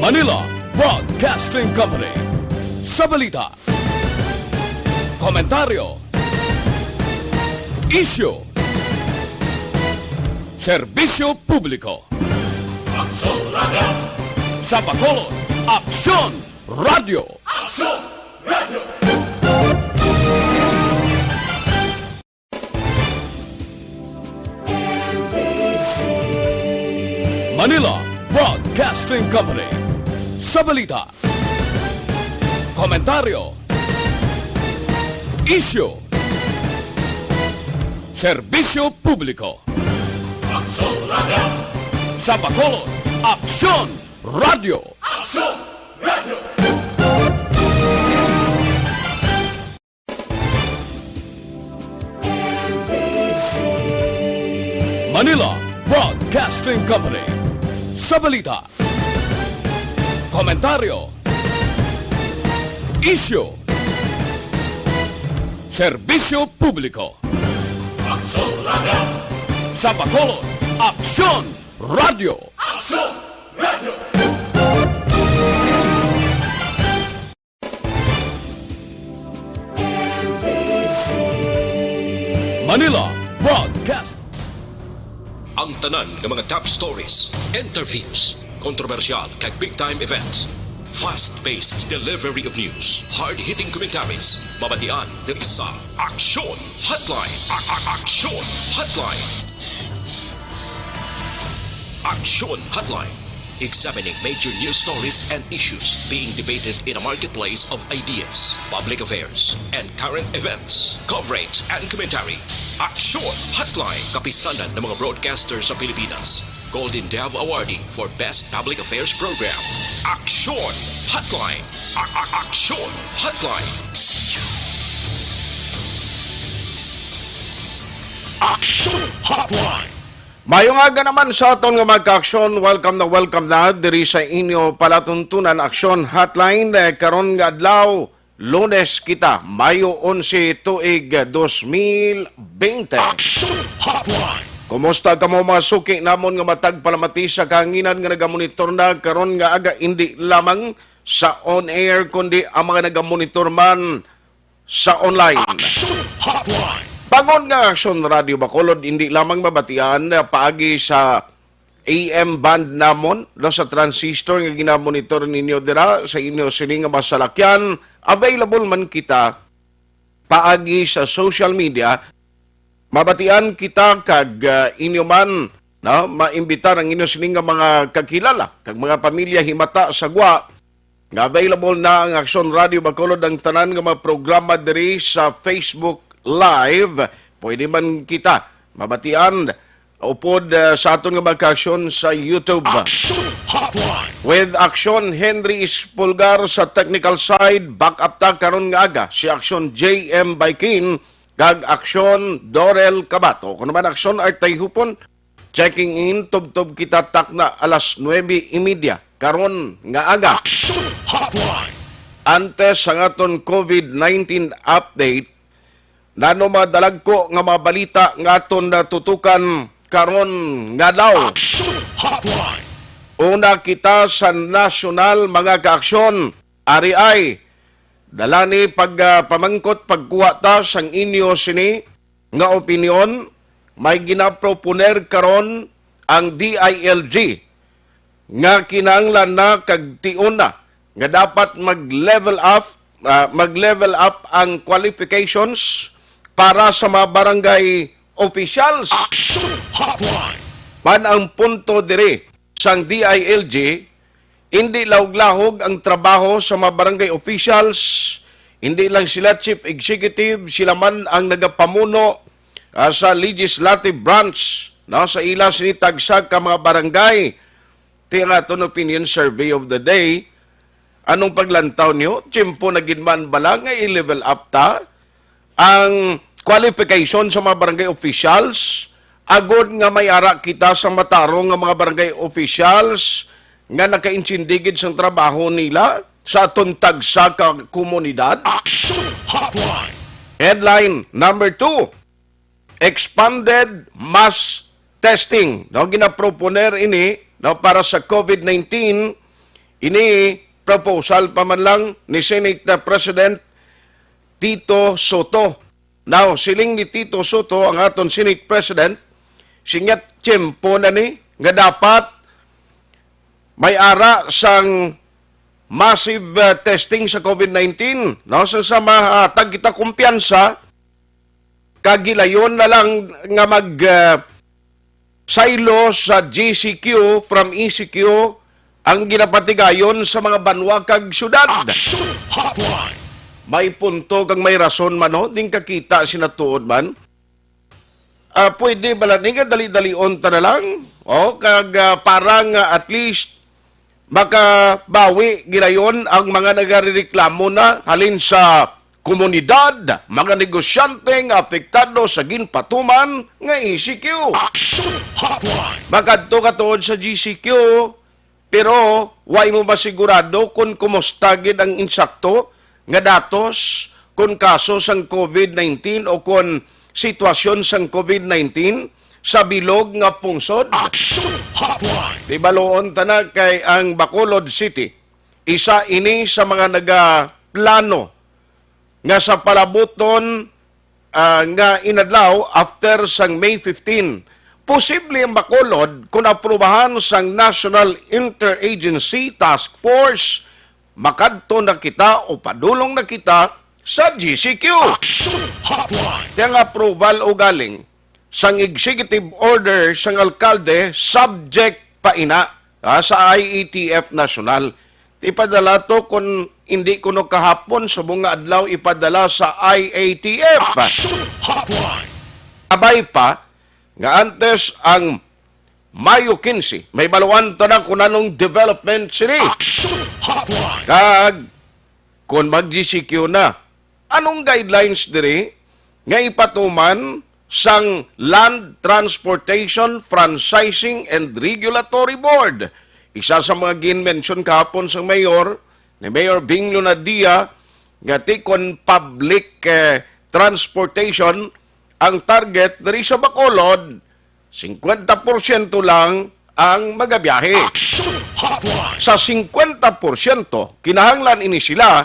Manila Broadcasting Company. Sa balita, komentaryo, isyu, serbisyo publiko. Aksyon Radio! Sa Bacolod, Aksyon Radio! Aksyon Radio! Manila Broadcasting Company. Sa balita, komentaryo, isyu, serbisyo publiko. Aksyon Radio! Sa Bacolod, Aksyon Radio! Aksyon Radio! Manila Broadcasting Company. Sa balita, komentaryo, isyu, serbisyo publiko. Aksyon Radio! Sa Bacolod, Aksyon Radio! Aksyon Radio! Manila Broadcast. Ang tanan ng mga top stories, interviews, kontrobersyal kag big-time events, fast-paced delivery of news, hard-hitting commentaries, babatian diri sa Aksyon Hotline. Aksyon Hotline. Aksyon Hotline. Examining major news stories and issues being debated in a marketplace of ideas, public affairs, and current events. Coverage and commentary. Aksyon Hotline. Kapisanan ng mga broadcaster sa Pilipinas. Golden Dove Awardee for Best Public Affairs Program. Aksyon Hotline. Aksyon Hotline. Aksyon Hotline. Mayong aga naman sa aton nga magka-aksyon. Welcome na diri sa inyo palatuntunan Aksyon Hotline. Karon nga adlaw, Lunes kita, Mayo 11 tuig 2020. Aksyon Hotline. Kumusta ka mo masuki namon nga matag palamati sa kahanginan nga nagamonitor na karon nga aga, hindi lamang sa on-air kundi ang mga nagamonitor man sa online. Aksyon Hotline. Bangon nga Aksyon Radio Bacolod, hindi lamang mabatian paagi sa AM band namon, sa transistor nga ginamonitor ninyo dira sa inyo sining nga masalakyan. Available man kita paagi sa social media. Mabatian kita kag inyo man maimbitar ang inyo sining nga mga kakilala kag mga pamilya himata sa gwa. Nga available na ang Aksyon Radio Bacolod, ang tanan nga mga programa diri sa Facebook Live. Pwede man kita mabatian upod sa aton nga magka-aksyon sa YouTube. Aksyon Hotline. With Aksyon Henry Ispulgar sa technical side, back up ta karon nga aga si Aksyon JM Baikin kag Aksyon Dorel Cabato. Kung naman Aksyon Artay Hupon, checking in tub-tub kita tak na alas 9:30 karon nga aga. Aksyon Hotline. Antes sa aton COVID-19 update, nano madalag ko nga mga balita nga aton natutukan karon nga daw. Aksyon Hotline. Una kita sa nasyonal mga kaaksyon. Ari ay dalani pamangkot pagkuha ta sang inyo sini nga opinyon, may ginaproponer karon ang DILG nga kinahanglan na kag tion na nga dapat mag-level up ang qualifications para sa mga barangay officials. Aksyon Hotline. Man ang punto diri sang DILG, hindi lahog-lahog ang trabaho sa mga barangay officials. Hindi lang sila chief executive, sila man ang nagapamuno sa legislative branch sa ila sinitagsa ka mga barangay. Tira ito opinion survey of the day. Anong paglantaw niyo? Tiyempo na ginman bala nga i-level up ta ang qualification sa mga barangay officials, agod nga may ara kita sa matarong nga mga barangay officials nga nakainsindigid sa trabaho nila sa tuntag sa komunidad. Aksyon Hotline. Headline number 2, expanded mass testing. Ginaproponer ini para sa COVID-19, Ini proposal pa man lang ni Senate President Tito Soto. Now, siling ni Tito Soto, ang aton Senate President, singat tiyempo na ni, nga dapat may ara sang massive testing sa COVID-19. No? Sa mahatag kita kumpiyansa, kagilayon na lang nga silo sa GCQ from ECQ ang ginapatigayon sa mga banwa kag syudad. Action Hotline. May punto kang may rason man ho, ding kakita sinatuod man. Pwede bala ni nga dali-dalion ta na lang. Parang at least makabawi gilayon ang mga nagarereklamo na halin sa komunidad, mga negosyante nga apektado sa ginpatuman nga ECQ. Action Hotline. Makadto katuod sa GCQ, pero way mo ba sigurado kung kumusta gid ang insakto nga datos kung kaso sang COVID-19 o kung sitwasyon sang COVID-19 sa bilog nga pungsod? Action Hotline. Di baloon ta kay ang Bacolod City, isa ini sa mga nagaplano nga sa palabuton nga inadlaw after sang May 15. Posible ang Bacolod kung aprubahan sang National Interagency Task Force, makadto na kita o padulong na kita sa GCQ. Action Hotline. Tiyang approval o galing sang executive order sang alkalde subject pa ina sa IETF National. Ipadala to kung hindi kuno kahapon sa bunga adlaw ipadala sa IATF. Action Hotline. Abay pa nga antes ang Mayo 15 may baluan ta na kung anong development sini. Action Hotline. Kag kung mag-GCQ na, anong guidelines diri nga ipatuman sang Land Transportation Franchising and Regulatory Board? Isa sa mga gin-mention kahapon sa mayor, ni Mayor Bing Lunadia, nga tikon public transportation, ang target diri sa Bacolod, 50% lang ang magabiyahe. Action Hotline. Sa 50%, kinahanglan ini sila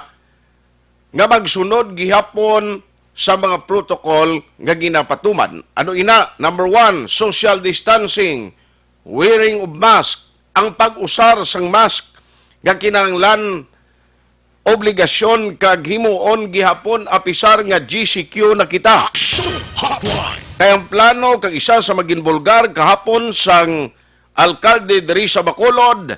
nga magsunod gihapon sa mga protocol nga ginapatuman. Ano ina? Number 1, social distancing, wearing of mask, ang pag-usar sang mask nga kinahanglan obligasyon kag himuon gihapon apisar nga GCQ na kita. Action Hotline. Kaya ang plano kag isa sa maginbulgar kahapon sang alkalde diri sa Bacolod,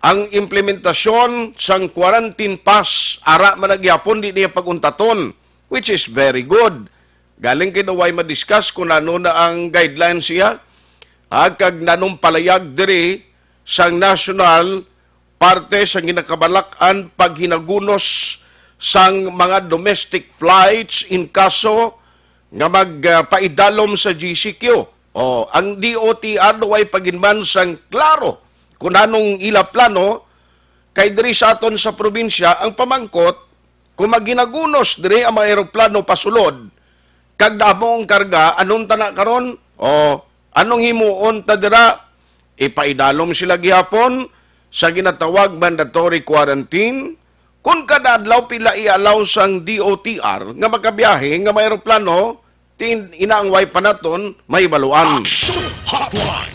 ang implementasyon sang quarantine pass ara man nagyapon di niya paguntaton, which is very good. Galing kay way ma-discuss kung ano na ang guidelines siya. Kag nanong palayag diri sang national parte sa ginakabalak-an paghinagunos sang mga domestic flights in kaso nga magpaidalom sa GCQ. Ang DOTR way paginman sang klaro kung anong ila plano kay diri sa aton sa probinsya ang pamangkot kung maginagunos diri ang mga eroplano pasulod kag damong karga anong tana karon anong himuon ta dira ipaidalom sila gihapon sa ginatawag mandatory quarantine kung kada adlaw pila i-allow sang DOTR nga makabiyahe nga may eroplano inaangway pa naton may baluan. Action Hotline.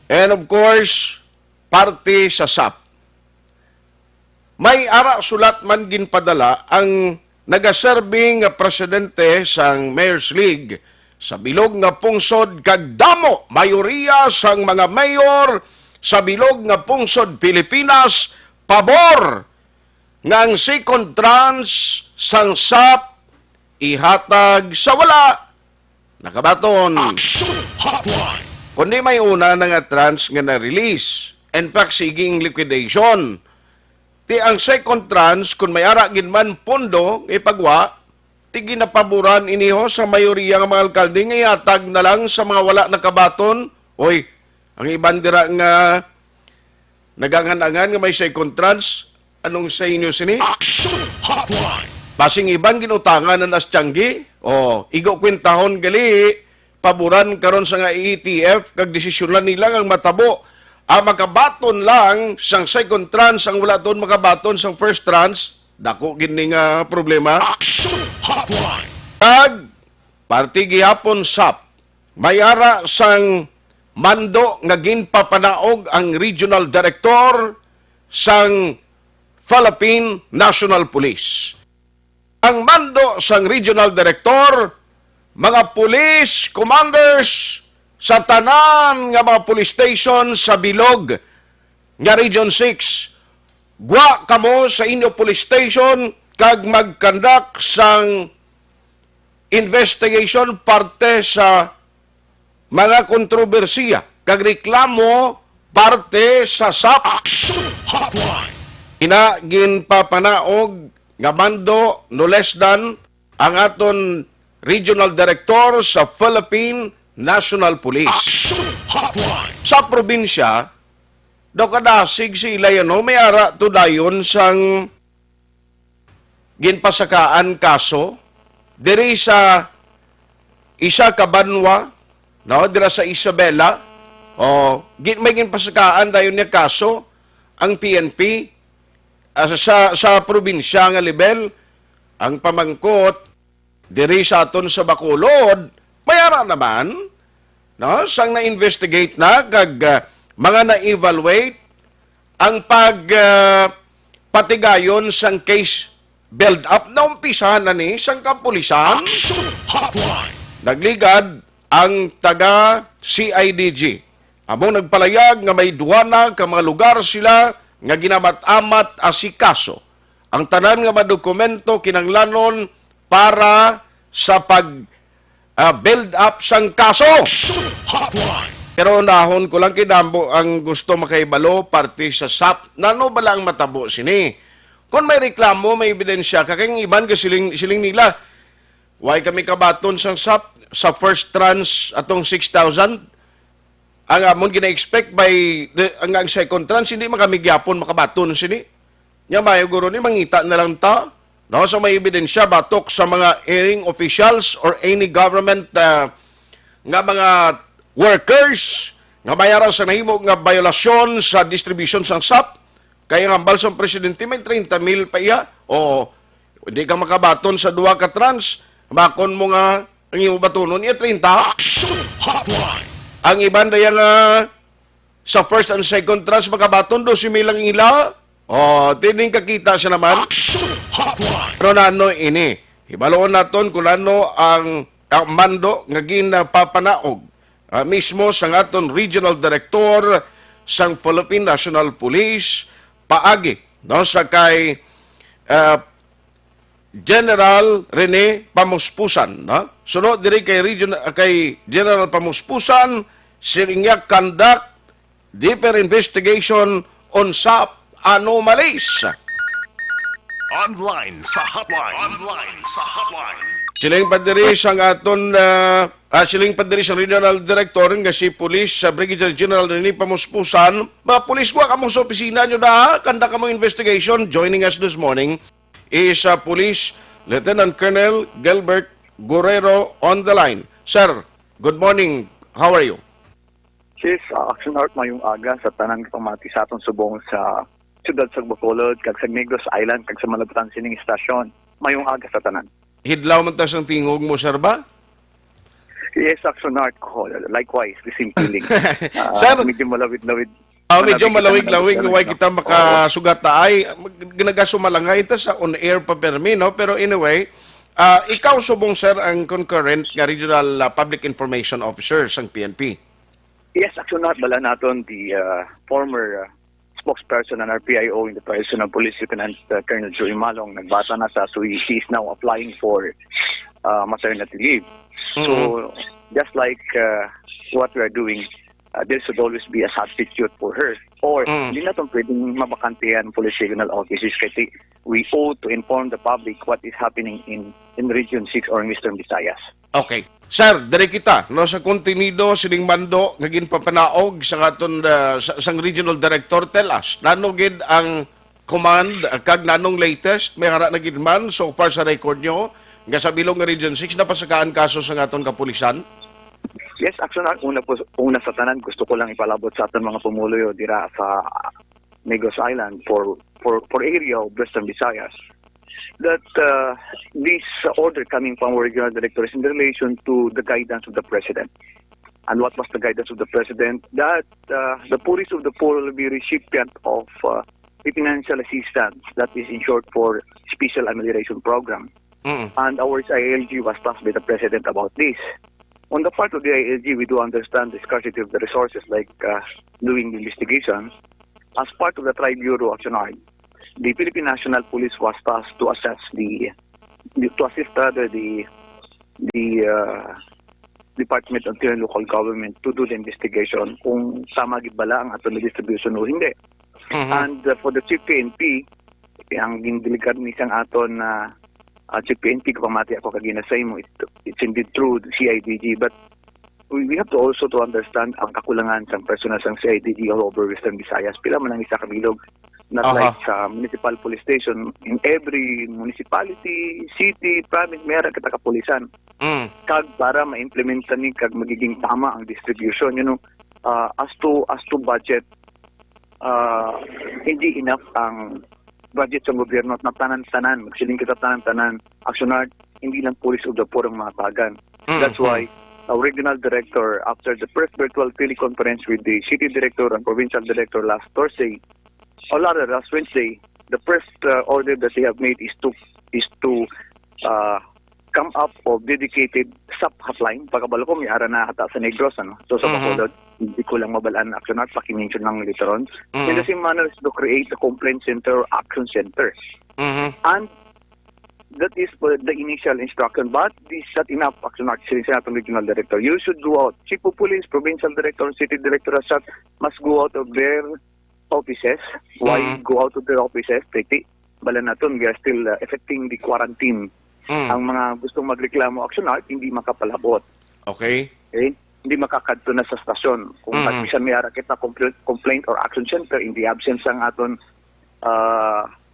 And of course, parte sa SAP. May ara sulat man ginpadala ang nagaserbing presidente sang Mayor's League sa bilog nga pungsod kag damo mayoriya sang mga mayor sa bilog nga pungsod Pilipinas pabor nga ang second tranche sang SAP ihatag sa wala. Nakabaton. Action Hotline. Kundi may una na nga tranche nga na-release. In fact, siging liquidation. Ti ang second tranche, kung may aragin man pondo, ipagwa, ti ginapaboran iniho sa mayoriya ng mga alkalde, nga iatag na lang sa mga wala nakabaton. Oy, ang iban dira nga nagangan-angan nga may second tranche, anong sa inyo sini? Action Hotline. Basing ibang ginutangan na nastyanggi, igo kwentahon gali, paboran karon sa nga ETF, kag desisyon lang nila ang matabo, makabaton lang sang second tranche ang wala doon makabaton sang first tranche, dako gini nga problema. Action Hotline. Kag parti gihapon SAP mayara sang mando nga ginpapanaog ang regional director sang Philippine National Police. Ang mando sang regional director, mga police commanders sa tanan nga mga police station sa bilog nga Region 6. Gwa kamo sa inyo police station kag mag-conduct sang investigation parte sa mga kontrobersiya kag reklamo parte sa SAP. Action Hotline. Ina ginpapanaog nga mando no less than ang aton regional director sa Philippine National Police. Action Hotline. Sa probinsya, daw kadasig sila may ara to dayon sang ginpasakaan kaso diri sa isa ka banwa, no, dira sa Isabela, may ginpasakaan dayon niya kaso ang PNP sa probinsya nga level, ang pamangkot diri sa aton sa Bacolod, mayara naman, no, sang na-investigate na kag mga na-evaluate ang patigayon sang case build up na umpisahan na ni sang kapulisan. Action Hotline. Nagligad ang taga CIDG. Among nagpalayag nga may duwana ka mga lugar sila nga ginamat-amat asikaso. Ang tanan nga madokumento kinanglanon para sa build up sang kaso. Action Hotline. Pero nahon ko lang kinambo ang gusto makaibalo parte sa SAP. Nano ba lang matabo sini? Kung may reklamo, may ebidensya, kakang iban ka siling nila. Why kami kabaton sang SAP sa first tranche atong 6,000? Ang amon gina-expect by ang second tranche, hindi makamigyapon makabaton sini. Nya mayo guro ni mangita na lang ta. No, so may ebidensya batok sa mga hearing officials or any government nga mga workers nga mayara sa nahimo nga violasyon sa distribution sang SAP. Kaya nga ambal sa presidente may 30,000 pa iya o hindi ka makabaton sa duwa ka tranche, makon mo nga ang iyong batonon iya 30. Action Hotline. Ang iban daya nga sa first and second tranche makabaton 12,000 lang ila. O, tining kakita siya naman. Action Hotline. Pero nano ini, ibaloon naton kung ano ang mando nga ginapapanaog mismo sa aton regional director sang Philippine National Police paagi no sa kay General Rene Pamuspusan, no? Sunod diri kay General Pamuspusan, siringya conduct deeper investigation on SAP anomalies. Online sa hotline. Online sa hotline. Siling padiri sang aton siling padiri sang regional director nga si Police Brigadier General Rene Pamuspusan. Mga pulis ko kamo sa opisina nyo na kanda kamo investigation. Joining us this morning is Police Lieutenant Colonel Gilbert Guerrero on the line. Sir, good morning. How are you? Sis, action art mayong aga sa tanang pamati sa atong subong sa siyudad sa Bacolod, kag sa Negros Island, kag sa malabtan sining istasyon. Mayong aga sa tanan. Hidlaw man tas ang tingog mo, sir ba? Yes, action art ko. Likewise, the same feeling. Sir, medyo malawid-lawid. medyo malawig-lawig, huwag kita makasugat ay ginagasumalangay ito sa on-air pa permi, no? Pero anyway, ikaw subong, sir, ang concurrent nga Regional Public Information Officer sang PNP. Yes, action art bala naton the former spokesperson ng RPIO in the person of Police Lieutenant Colonel Joey Malong nagbata na sa so she is now applying for maternity leave. So just like what we are doing, there should always be a substitute for her. Or hindi na itong pwedeng mabakantihan police regional offices kasi we owe to inform the public what is happening in Region 6 or in Western Visayas. Okay. Sir, dire kita, no, sa kontenido, siling mando, nga ginpapanaog sa aton sang regional director, tell us, nanong ang command, kag nanong latest, may hara na gid man, so far sa record nyo, nga sa bilong nga Region 6, napasakaan kaso sa aton kapulisan? Yes, actually, una sa tanan, gusto ko lang ipalabot sa ating mga pumuloy dira sa Negros Island for area of Western Visayas that this order coming from our regional director is in relation to the guidance of the president. And what was the guidance of the president? That the poorest of the poor will be recipient of the financial assistance, that is in short for Special Amelioration Program. And our ILG was tasked by the president about this. On the part of the ILG, we do understand the scarcity of the resources, like doing the investigation. As part of the Tri-Bureau Action Arm, the Philippine National Police was tasked to assess the Department of Interior and Local Government to do the investigation kung tama gid bala ang ato na distribution o hindi. And for the Chief PNP, ang gindelikad ni sang aton na Chief PNP, kapamati ako kaginasay mo, it's indeed true, CIDG, but we have to also to understand ang kakulangan sa personal sang CIDG all over Western Visayas. Pila man ang isa kabilog, not like sa municipal police station. In every municipality, city, province, mayroon kita kapulisan. Kag para ma-implementan ni kag magiging tama ang distribution. You know, as to budget, hindi enough ang budget sa gobyerno at tanan-tanan, magsiling kita tanan-tanan, actionard, hindi lang police of the poor ang matagan. That's why our regional director, after the first virtual teleconference with the city director and provincial director last Thursday, or rather last Wednesday, the first order that they have made is to come up of dedicated sub-hotline. Pagkabalo ko, may ara na hata sa Negros, ano? So sa Bacolod, hindi ko lang mabalaan na action, paki-mention lang later on. In the same manner is to create a complaint center or action center. And that is the initial instruction, but this is not enough. Action Senatong Regional Director, you should go out. Chief of Police, Provincial Director, City Director as such, must go out of their offices. Why go out of their offices? Bala natin, we are still affecting the quarantine. Ang mga gustong magreklamo action art, hindi makapalabot. Okay. Hindi makakadto na sa stasyon. Kung bisan may ara kita complaint or action center, in the absence ang aton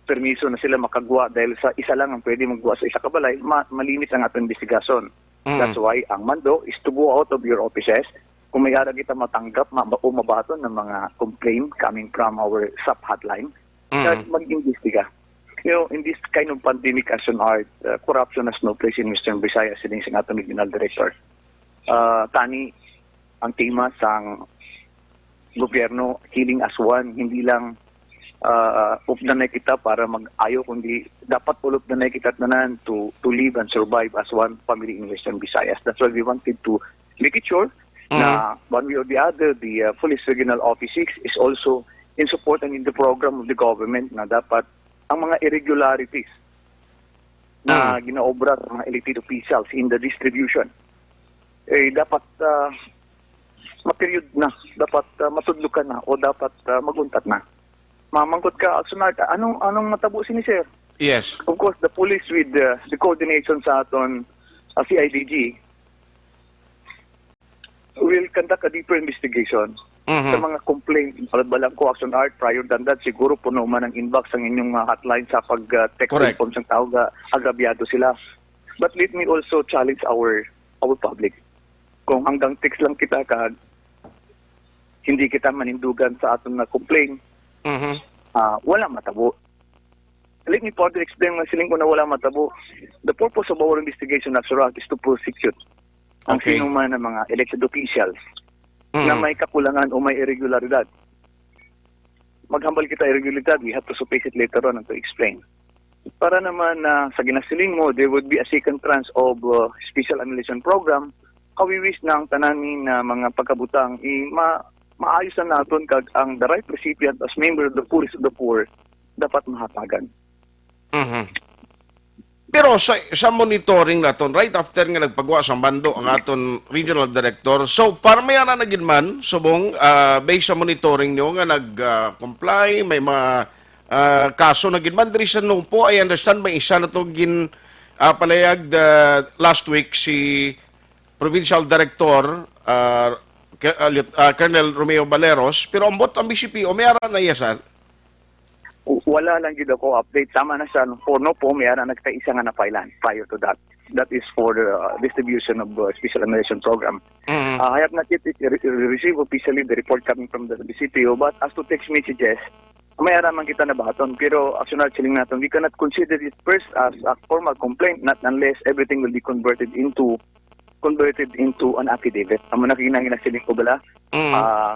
permiso na sila makagawa dahil sa isa lang ang pwede maggawa sa isa kabalay, malimit ang aton investigasyon. That's why ang mando is to go out of your offices. Kung may ara kita matanggap o mabaton ng mga complaint coming from our sub-hotline, mag-imbestiga. You know, in this kind of pandemic action art, corruption has no place in Western Visayas, sining sa aton regional director. Tani, ang tema sang gobyerno, healing as one, hindi lang updanay kita para mag-ayo, kundi dapat ulop na kita nanan to live and survive as one family in Western Visayas. That's why we wanted to make it sure na one way or the other, the Police Regional Office 6 is also in support and in the program of the government na dapat ang mga irregularities na ginaobra ng mga elected officials in the distribution, dapat ma-period na, dapat matudlukan na, o dapat maguntat na. Mamangkot ka, Sunart, anong matabo ni Sir? Yes. Of course, the police with the coordination sa aton CIDG will conduct a deeper investigation sa mga complaint. Balang ko, Action Art, prior than that, siguro puno man ang inbox ang inyong hotline sa pag-text inform sa tao, agabyado sila. But let me also challenge our public. Kung hanggang text lang kita hindi kita manindugan sa aton na complaint, wala matabo. Let me further explain ng siling ko na wala matabo. The purpose of our investigation, Action Art, is to prosecute ang sino man ng mga elected officials na may kakulangan o may irregularidad. Maghambal kita irregularidad, we have to surface it later on and to explain. Para naman sa ginasiling mo, there would be a second tranche of Special Amelioration Program. Kawiwis na ang tananin na mga pagkabutang, maayos na natin kag ang the right recipient as member of the poorest of the poor dapat mahatagan. Pero sa monitoring naton, right after nga nagpagawa sa bando ang aton regional director, so para may ana na gid man subong based sa monitoring nyo nga nag-comply, may mga kaso na gid man diri sa Nungpo. I understand may isa na to palayag last week si provincial director Colonel Romeo Baleros, pero ambot ang BCPO may ara na yasan. Wala lang gid ako update. Sama na siya for no po, may ara nagtaisa nga na pailan prior to that. that is for the distribution of special emulation program. I have not yet received officially the report coming from the BCPO, but as to text messages, may araman kita na baton. Pero actually chilling natin, we cannot consider it first as a formal complaint, not unless everything will be converted into an affidavit. Amo na kinahanglan ko bala.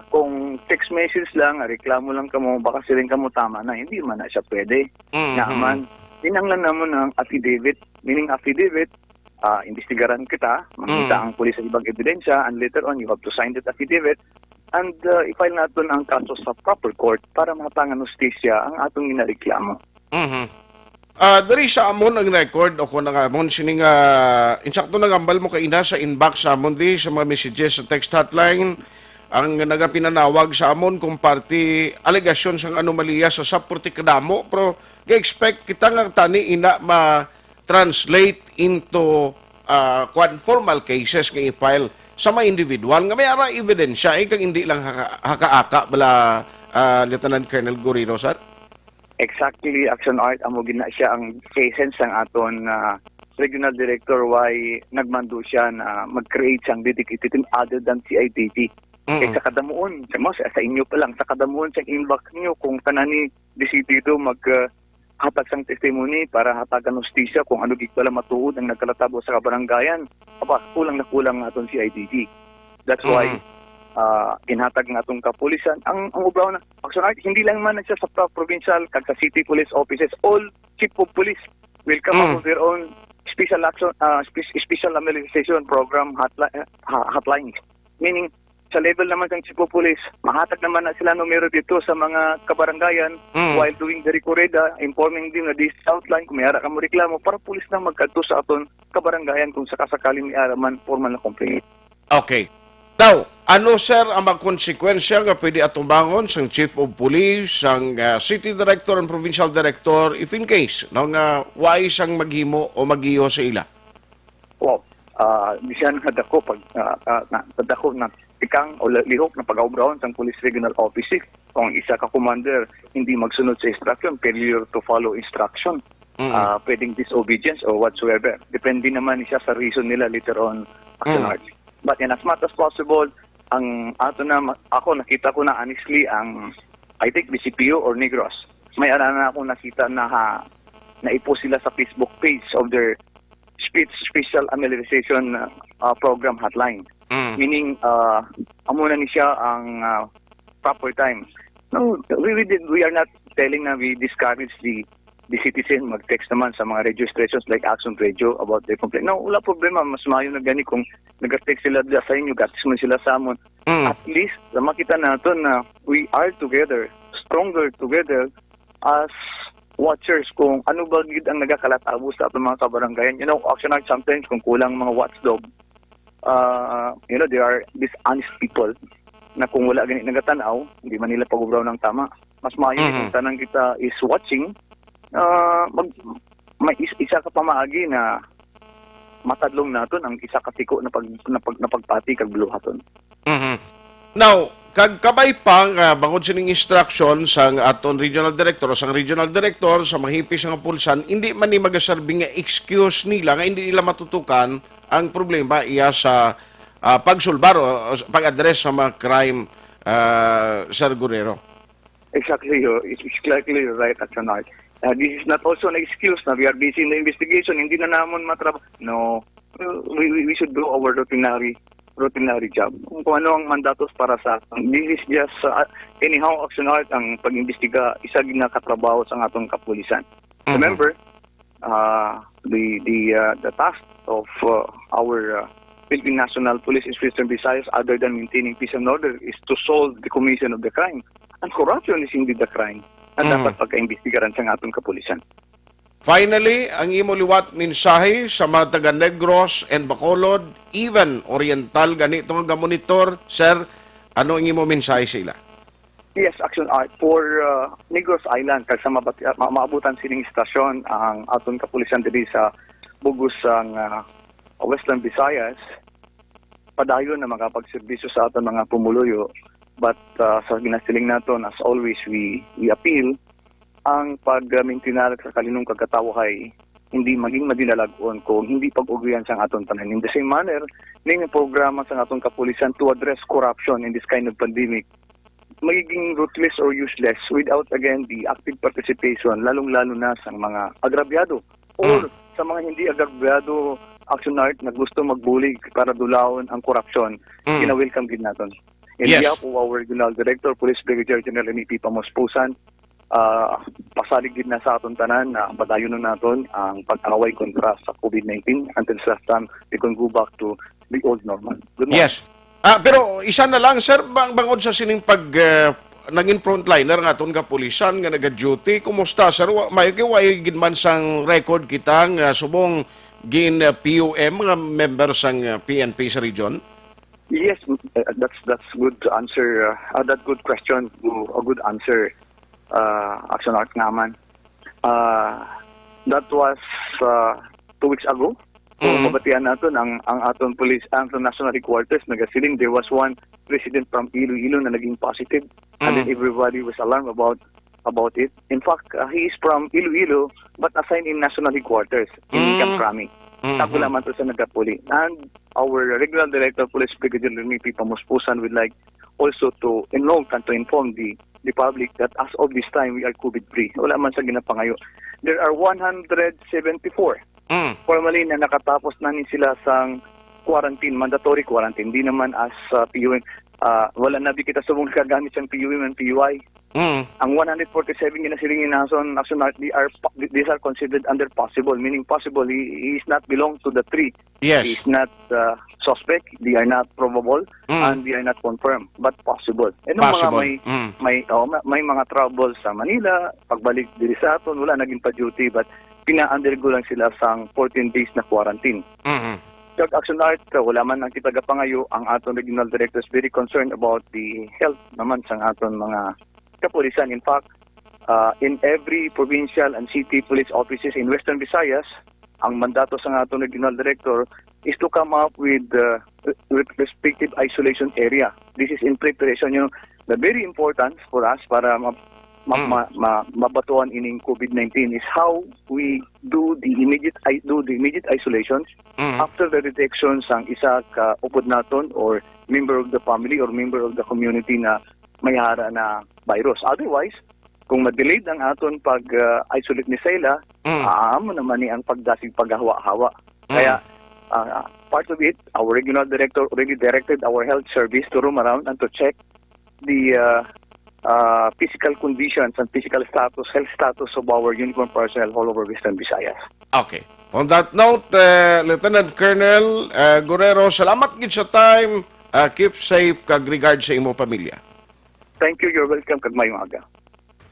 Kung text message lang, reklamo lang kamo, baka siling kamo tama na, hindi man na siya pwede. Naman, inanglan naman ng affidavit, meaning affidavit, investigaran kita, makita ang pulis sa ibang ebidensya, and later on, you have to sign that affidavit, and i-file natin ang kaso sa proper court para matangan justisya ang atong inareklamo. Dari sa amon ang record o kung amon sining insakto nagambal mo kaina sa inbox sa amon di sa mga messages sa text hotline ang nagapinanawag sa amon kung party alegasyon sang anomalya sa sapurti kadamo pero ga-expect kita nga tani ina ma-translate into formal cases nga i-file sa mga individual nga may ara ebidensya kang hindi lang haka-aka bala Lieutenant Colonel Guriro, sir? Exactly, Action Art, amo gina siya ang essence ng aton regional director why nagmando siya na mag-create siyang dedicated team other than CIDT. Kaya sa kadamuon, sa inyo pa lang, sa kadamuon siyang inbox niyo kung kanani disidido hatag sang testimony para hatagan hustisya kung ano gigpala matuod ang nagkalatabo sa kabaranggayan. Kulang na kulang nga aton CIDT. That's why inhatag nga itong kapulisan. Ang ubraw na, actually, hindi lang man siya sa provincial, kag sa city police offices, all chief of police will come up with their own special action, special amelioration program hotlines. Meaning, sa level naman ng chief of police, mahatag naman na sila numero dito sa mga kabaranggayan while doing the recorrida, informing them na this outline, kung may ara ka mo reklamo, para pulis na magkadto sa aton kabaranggayan kung sakasakaling may ara man formal na complaint. Okay. Now, ano sir ang magkonsekwensya nga pwede atumbangon sang Chief of Police, sang City Director and Provincial Director if in case no, nga wais ang maghimo o magiyo sa ila? Wow. Bisan nga dako dako na ikang o lihok na pag-aubrahon sang Police Regional Office kung isa ka commander hindi magsunod sa instruction, failure to follow instruction, pwedeng disobedience or whatsoever. Depende naman siya sa reason nila later on. But in as much as possible, ako nakita ko na honestly ang I think BCPO or Negros. May na ako nakita na naipost sila sa Facebook page of their special amelioration program hotline. Meaning amo na ni siya ang proper time. No, we are not telling na we discourage the citizen mag-text naman sa mga radio stations like Action Radio about their complaint. No, wala problema. Mas mayo na gani kung nag-text sila sa inyo, gatis mo sila sa amon. At least, makita natin na we are together, stronger together as watchers kung ano ba gid ang nagakalatabo sa mga kabaranggayan. You know, actually sometimes kung kulang mga watchdog, there are dishonest people na kung wala ganit nagatanaw, hindi man nila pag-ubraw ng tama. Mas mayo kung tanang kita is watching, may isa ka pamaagi na matadlong naton ang isa ka tiko na pagpati kag buluhaton. Now, kag kabay pa nga bangod sining instruction sang aton regional director o sang regional director sa mahipis nga pulsan, hindi man ni magaserbi nga excuse nila nga hindi nila matutukan ang problema iya sa pagsulbar o pag-address sa mga crime, Sir Guriro. Exactly, exactly right, Action Art. This is not also an excuse na we are busy in the investigation, hindi na namon matrabaho. No, we should do our routinary job. Kung ano ang mandatos para sa this is just anyhow Action Art ang pag-imbestiga isa ginakatrabaho sa atong kapulisan. Remember, the task of our Philippine National Police in Western Visayas, other than maintaining peace and order, is to solve the commission of the crime. And corruption is indeed the crime na dapat pagka-imbestigaran sa atong kapulisan. Finally, ang imo liwat mensahe sa mga taga Negros and Bacolod, even Oriental, ganito nga monitor, sir, ano ang imo mensahe sa ila? Yes, Action Art. For Negros Island, kag sa maabutan sining istasyon ang atong kapulisan diri sa Bugos ang Western Visayas, padayon na makapagserbisyo sa aton mga pumuluyo. But sa ginasiling naton, as always, we appeal ang pag-maintinar sa kalinong kagkatawo kay hindi maging madinalagon kung hindi pag-ugihan sa aton tanan. In the same manner, may programa sa aton kapulisan to address corruption in this kind of pandemic magiging ruthless or useless without again the active participation, lalong-lalo na sa mga agrabyado or sa mga hindi agrabyado actionart na gusto magbulig para dulawon ang korupsyon. Kina-welcome din natin. In Yes. behalf of our Regional Director, Police Brigadier General M.E.P. Pamospusan, pasalig din na sa aton tanan na padayon na naton ang pag-away kontra sa COVID-19 until last time we can go back to the old normal. Good morning. Yes. Pero isa na lang, sir, bangod sa sining naging frontliner nga aton kapulisan nga naga-duty, kumusta, sir? May gidman sang record kitang subong gin PUM nga member sang PNP sa region? Yes, that's good to answer. That good question, a good answer. Action Art naman. That was 2 weeks ago. So, mabatian natin ang aton police, ang national headquarters, nagasiling there was one resident from Iloilo na naging positive, and then everybody was alarmed about it. In fact, he is from Iloilo but assigned in national headquarters in Camp Crami. Tako naman to sa nagkapuli. And our Regional Director of Police Brigadier M.E.P. Pamospusan would like also to enroll and to inform the public that as of this time we are COVID-free. Wala man sa ginapangayo. There are 174 formally na nakatapos na sila sang quarantine, mandatory quarantine. Di naman as PUM. Wala na di kita subong kagamit sang PUM and PUI. Ang 147 ginasiling nason national, these are considered under possible, meaning possible. He is not belong to the three. Yes. He is not suspect, they are not probable, and they are not confirmed, but possible. And Possible. Mga may mga trouble sa Manila, pagbalik diri sa aton, wala naging pa-duty, but pina-undergo lang sila sang 14 days na quarantine. Kag Action Art, wala man ang kitagapangayo, ang aton regional director is very concerned about the health naman sang aton mga kapulisan. In fact, in every provincial and city police offices in Western Visayas, ang mandato sa aton regional director is to come up with respective isolation area. This is in preparation. The very important for us para mabatuan ining COVID-19 is how we do the immediate isolation after the detection sang isa ka upod naton or member of the family or member of the community na may hara na virus. Otherwise, kung ma-delayed ang aton pag-isolate ni Sela, aamo naman ni ang pagdasig paghawa-hawa. Kaya part of it, our regional director already directed our health service to roam around and to check the physical conditions and health status of our uniformed personnel all over Western Visayas. Okay. On that note, Lieutenant Colonel Guerrero, salamat gid sa time. Keep safe kag regard sa imo pamilya. Thank you. You're welcome. Kagmayong aga.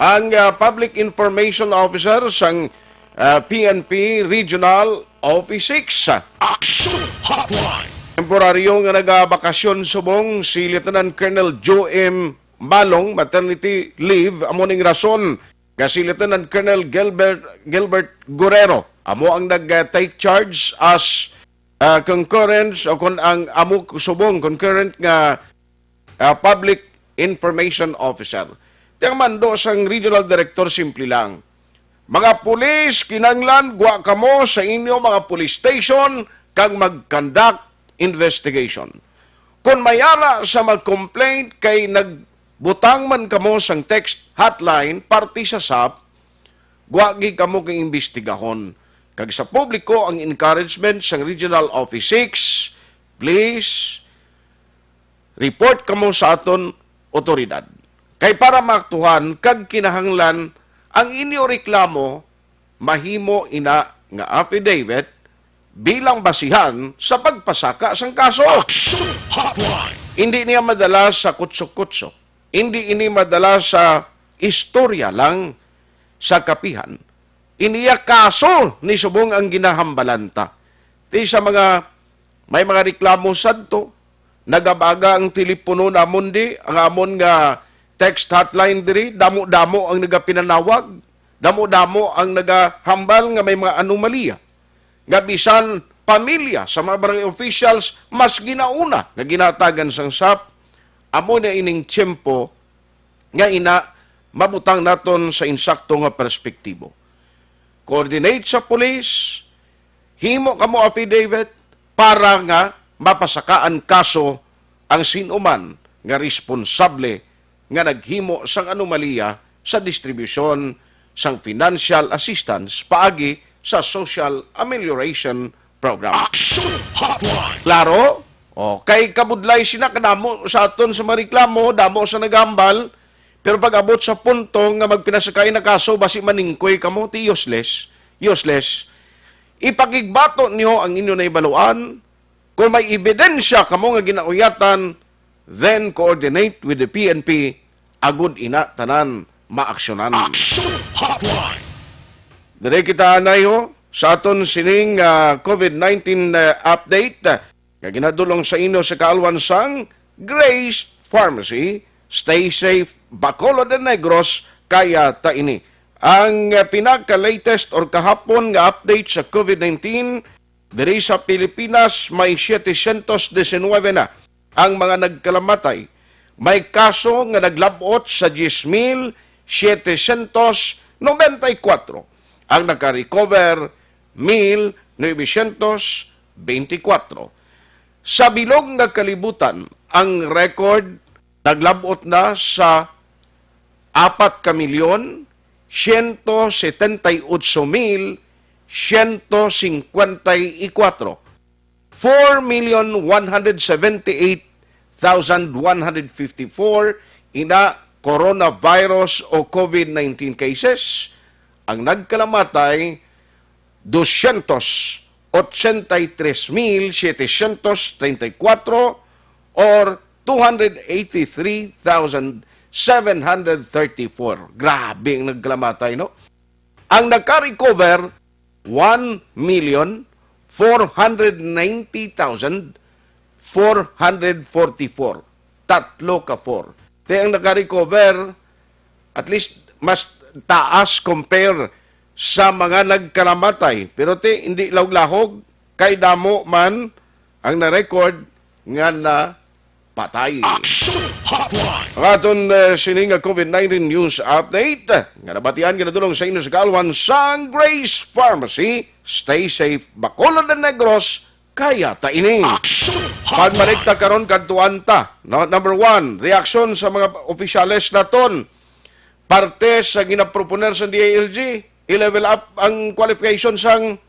Ang Public Information Officer sang PNP Regional Office 6. Action Hotline. Temporaryo nga nagabakasyon subong si Lieutenant Colonel Joe M. Malong, maternity leave, amo ning rason kasi Lieutenant Colonel Gilbert Guerrero amo ang nag-take charge as concurrent o kung ang amo subong concurrent nga Public Information Officer. Tiyang mando sang Regional Director, simple lang. Mga pulis, kinanglan, gwa kamo sa inyo mga police station kang mag-conduct investigation. Kung mayara sa mag-complaint kay nagbutang man kamo sang text hotline, party sa SAP, gwagi kamo kang imbestigahon. Kag sa publiko, ang encouragement sang Regional Office 6, please, report kamo sa aton otoridad. Kay para maktuhan, kag kinahanglan, ang inyo reklamo, mahimo ina nga affidavit bilang basihan sa pagpasaka sang kaso. Action Hotline. Hindi niya madala sa kutsok-kutsok. Hindi ini madala sa istorya lang sa kapihan. Iniya kaso ni subong ang ginahambalanta. Di sa may mga reklamo sadto, nagabaga ang telepono namon di, ang amon nga text hotline diri, damo-damo ang nagapinanawag, damo-damo ang nagahambal nga may mga anomalya. Nga bisan pamilya sa mga barangay officials, mas ginauna nga ginatagan sang SAP, amo na ining tiyempo nga ina mabutang naton sa insakto nga perspektibo. coordinate sa pulis, himo kamo affidavit para nga mapasakaan kaso ang sinuman nga responsable nga naghimo sang anomalya sa distribusyon sang financial assistance paagi sa Social Amelioration Program. Action Hotline. Klaro? O, kay kabudlay sina kadamo sa aton sa mareklamo, damo sa nagambal, pero pag abot sa punto nga magpinasakay na kaso, basi maningkoy kamo, ti useless. Useless. Ipakigbato niyo ang inyo na ibaluan. Kung may ebidensya kamo nga ginauyatan, then coordinate with the PNP, agud ina tanan maaksyonan. Action Hotline. Dire kita anayo sa aton sining COVID-19 update nga ginadulong sa inyo sa kaalwansang Grace Pharmacy. Stay safe, Bacolod de Negros, kaya ta ini. Ang pinaka-latest or kahapon nga update sa COVID-19, diri sa Pilipinas may 719 na ang mga nagkalamatay. May kaso nga naglabot sa 10,794. Ang naka-recover 1,924. Sa bilog nga kalibutan, ang record naglabot na sa 4,78,154. 4,178,154 ina coronavirus o COVID-19 cases. Ang nagkalamatay, 283,734 or 283,734. Grabe ang nagkalamatay, no? Ang nagka-recover, 1,490,444. Tatlo ka 4. Kaya ang nagka-recover, at least mas taas compare sa mga nagkalamatay. Pero hindi laog-lahog, kay damo man ang na-record nga na patay. Action Hotline. Ang aton sining COVID-19 news update nga nabatian nga nadulong sa inyo sa kaalwansang Grace Pharmacy. Stay safe, Bacolod de Negros, kaya ta ini. Action Hotline. Pagmanikta karon kadtuan ta. No? Number 1, reaksyon sa mga opisyales naton. Parte sa ginaproponer sa DILG, i-level up ang qualification sang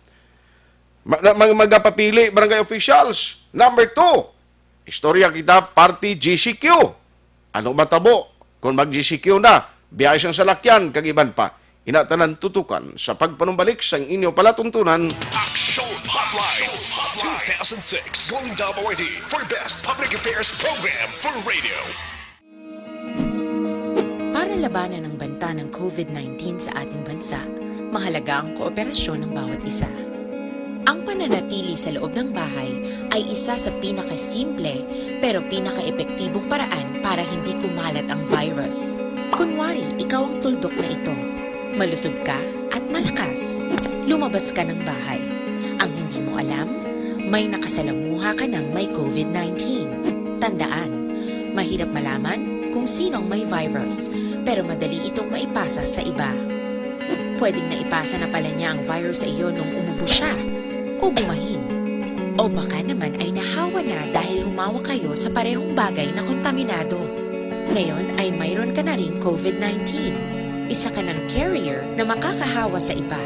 magapapili barangay officials. Number 2, istorya kita party GCQ. Ano matabo? Kung mag-GCQ na, biyahe siyang salakyan, kagiban pa. Inatanan tutukan sa pagpanumbalik sa inyo palatuntunan. Action Hotline. 2006 Golden Dome awardee for Best Public Affairs Program for Radio. Para labanan ang banta ng COVID-19 sa ating bansa, mahalaga ang kooperasyon ng bawat isa. Ang pananatili sa loob ng bahay ay isa sa pinakasimple pero pinaka-epektibong paraan para hindi kumalat ang virus. Kunwari, ikaw ang tuldok na ito. Malusog ka at malakas. Lumabas ka ng bahay. Ang hindi mo alam, may nakasalamuha ka ng may COVID-19. Tandaan, mahirap malaman kung sinong may virus, pero madali itong maipasa sa iba. Pwedeng naipasa na pala niya ang virus sa iyo nung umubo siya o bumahin. O baka naman ay nahawa na dahil humawa kayo sa parehong bagay na kontaminado. Ngayon ay mayroon ka na ring COVID-19. Isa ka ng carrier na makakahawa sa iba.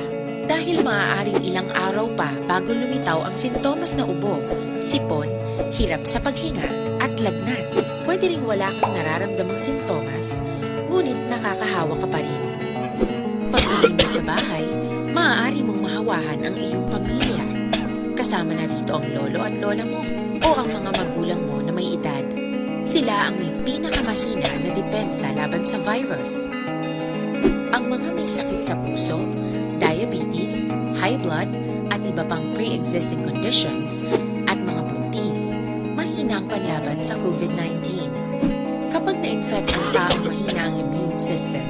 Dahil maaaring ilang araw pa bago lumitaw ang sintomas na ubo, sipon, hirap sa paghinga at lagnat. Pwede ring wala kang nararamdamang sintomas, ngunit nakakahawa ka pa rin. Pag-uwi mo sa bahay, maaari mong mahawahan ang iyong pamilya. Kasama na rito ang lolo at lola mo o ang mga magulang mo na may edad. Sila ang may pinakamahina na depensa laban sa virus. Ang mga may sakit sa puso, diabetes, high blood, at iba pang pre-existing conditions at mga buntis, mahina ang panlaban sa COVID-19. Kapag na-infect ang taong mahina ang immune system,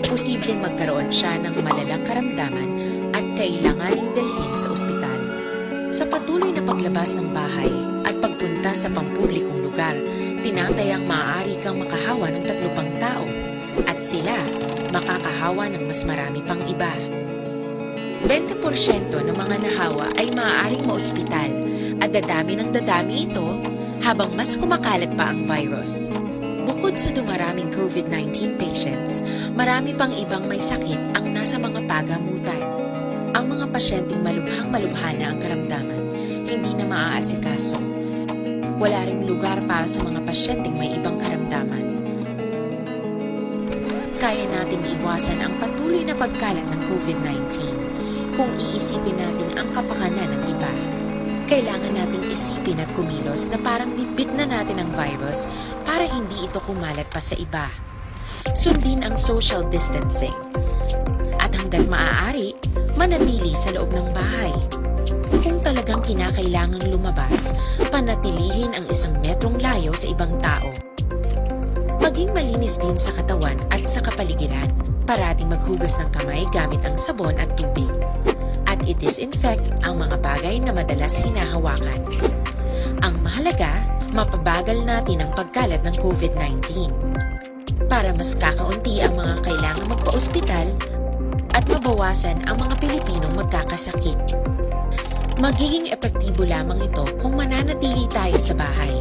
posibleng magkaroon siya ng malalang karamdaman at kailanganing dalhin sa ospital. Sa patuloy na paglabas ng bahay at pagpunta sa pampublikong lugar, tinatayang maaari kang makahawa ng 3 pang tao at sila makakahawa ng mas marami pang iba. 20% ng mga nahawa ay maaaring maospital at dadami ng dadami ito habang mas kumakalat pa ang virus. Bukod sa dumaraming COVID-19 patients, marami pang ibang may sakit ang nasa mga pagamutan. Ang mga pasyenteng malubhang-malubha na ang karamdaman, hindi na maaasikaso. Wala ring lugar para sa mga pasyenteng may ibang karamdaman. Kaya nating iwasan ang patuloy na pagkalat ng COVID-19 kung iisipin natin ang kapakanan ng iba. Kailangan nating isipin at kumilos na parang bitbit na natin ang virus para hindi ito kumalat pa sa iba. Sundin ang social distancing. At hanggat maaari, manatili sa loob ng bahay. Kung talagang kinakailangang lumabas, panatilihin ang 1 metrong layo sa ibang tao. Maging malinis din sa katawan at sa kapaligiran. Parating maghugas ng kamay gamit ang sabon at tubig. At i-disinfect ang mga bagay na madalas hinahawakan. Ang mahalaga, mapabagal natin ang pagkalat ng COVID-19 para mas kakaunti ang mga kailangang magpa-ospital at mabawasan ang mga Pilipinong magkakasakit. Magiging epektibo lamang ito kung mananatili tayo sa bahay.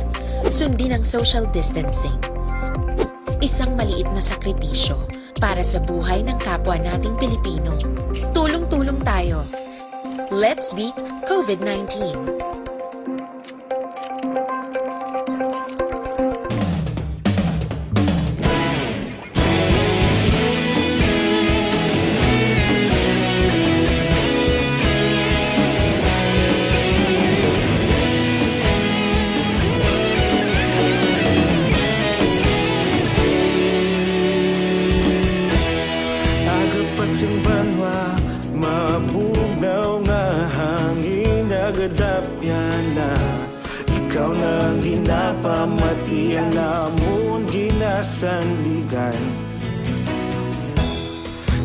Sundin ang social distancing. Isang maliit na sakripisyo para sa buhay ng kapwa nating Pilipino. Tulong-tulong tayo. Let's beat COVID-19. Banwa, mabugnaw nga hangin nagadapyan na ikaw na ginapamatian namon ginasandigan.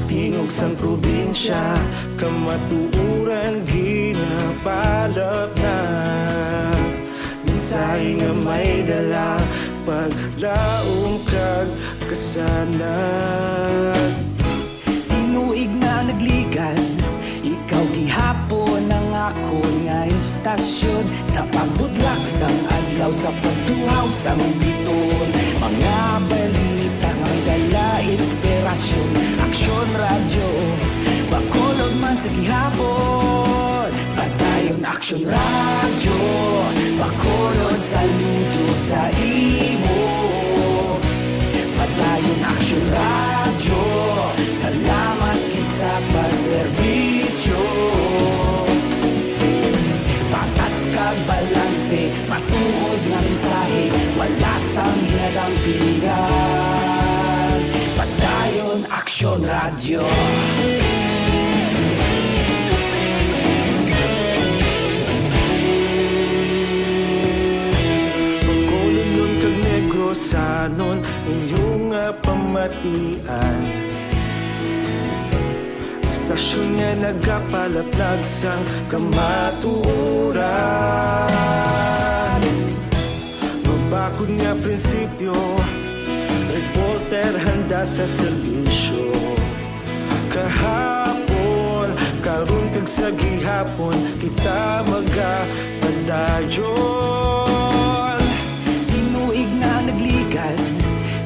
Tingog sang probinsya, kamatuuran ginapalap na minsay nga may dala paglaong kag kasanag. Tuig na nagligan, ikaw gihapon ang ako nga istasyon sa pagbudlak sang adlaw sa pagtuhaw sang biton. Mga balita nga may dala inspirasyon, aksyon radyo, bakolod man sa gihapon. Padayon aksyon radyo, bakolod saludo sa imo. Padayon aksyon radyo, salamat sa pagserbisyo. Patas kag balanse, matuod nga mensahe, wala sang ginadampingan. Padayon aksyon radyo. Pagkulong nun kag Negrosanon, inyong pamatian. Stasyon nga nagapalaplag sang kamatuuran. Mabakod nga prinsipyo, reporter handa sa serbisyo. Kahapon, karon kag sa gihapon, kita magapadayon. Tinuig na nagligan,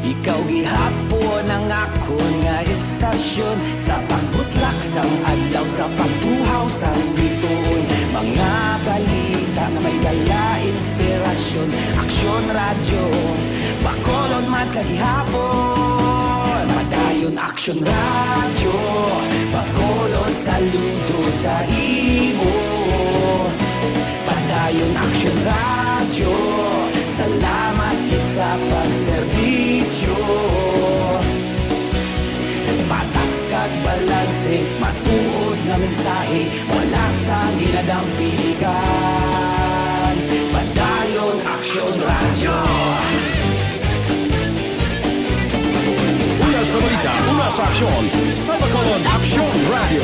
ikaw gihapon ang ako nga istasyon sa pagbutlak sang adlaw sa pagtuhaw sang bituon. Mga balita na may dala inspirasyon, aksyon radyo, bakolod man sa gihapon. Padayon aksyon radyo, bakolod saludo sa imo. Padayon aksyon radyo, salamat kit sa pagserbisyo. Patas kag balanse, matuod nga mensahe, wala sang ginadampigan. Padayon aksyon radyo. Una sa balita, una sa aksyon, sa Bacolod Aksyon Radio.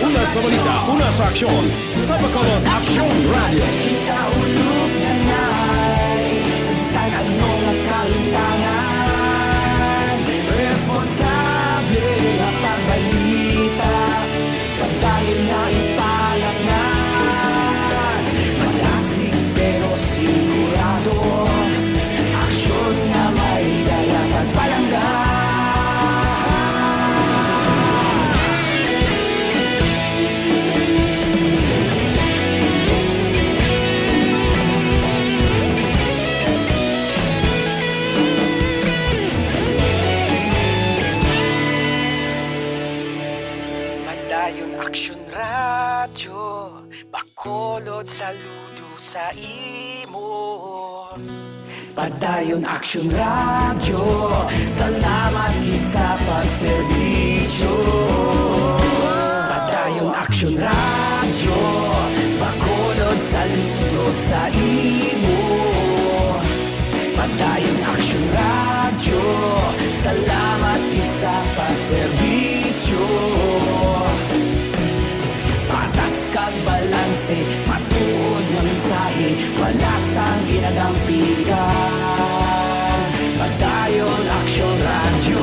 Una sa balita, una sa aksyon, sa Bacolod Aksyon Radio. Ikaulog na na'y Sabisan ano nga kalintangan, responsable saludo sa imo. Padayon Action Radio, salamat gid sa pagserbisyo. Padayon Action Radio, bakolod saludo sa imo. Padayon Action Radio, salamat gid sa pagserbisyo. Patas kag balanse, matuod nga mensahe, wala sang ginagampikan. Padayon Action Radio.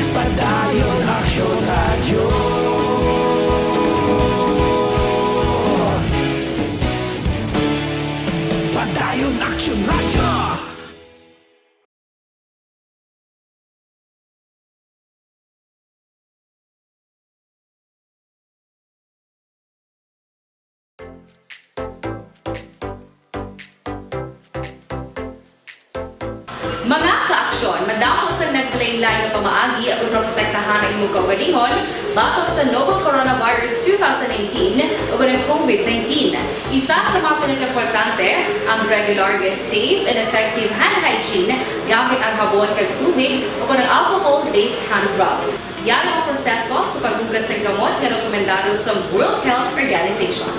Padayon Action Radio. Padayon Action Radio. Mga ka-aksyon, madamo sa naglaylay na pamaagi at protektahan ang imong kaugalingon batok sa novel coronavirus 2018 o ng COVID-19. Isa sa mga pinaka-importante ang regular, safe, and effective hand hygiene gamit ang habon kag tubig o ng alcohol-based hand rub. Yan ang proseso sa paghugas ng gamot na rekomendado sa World Health Organization.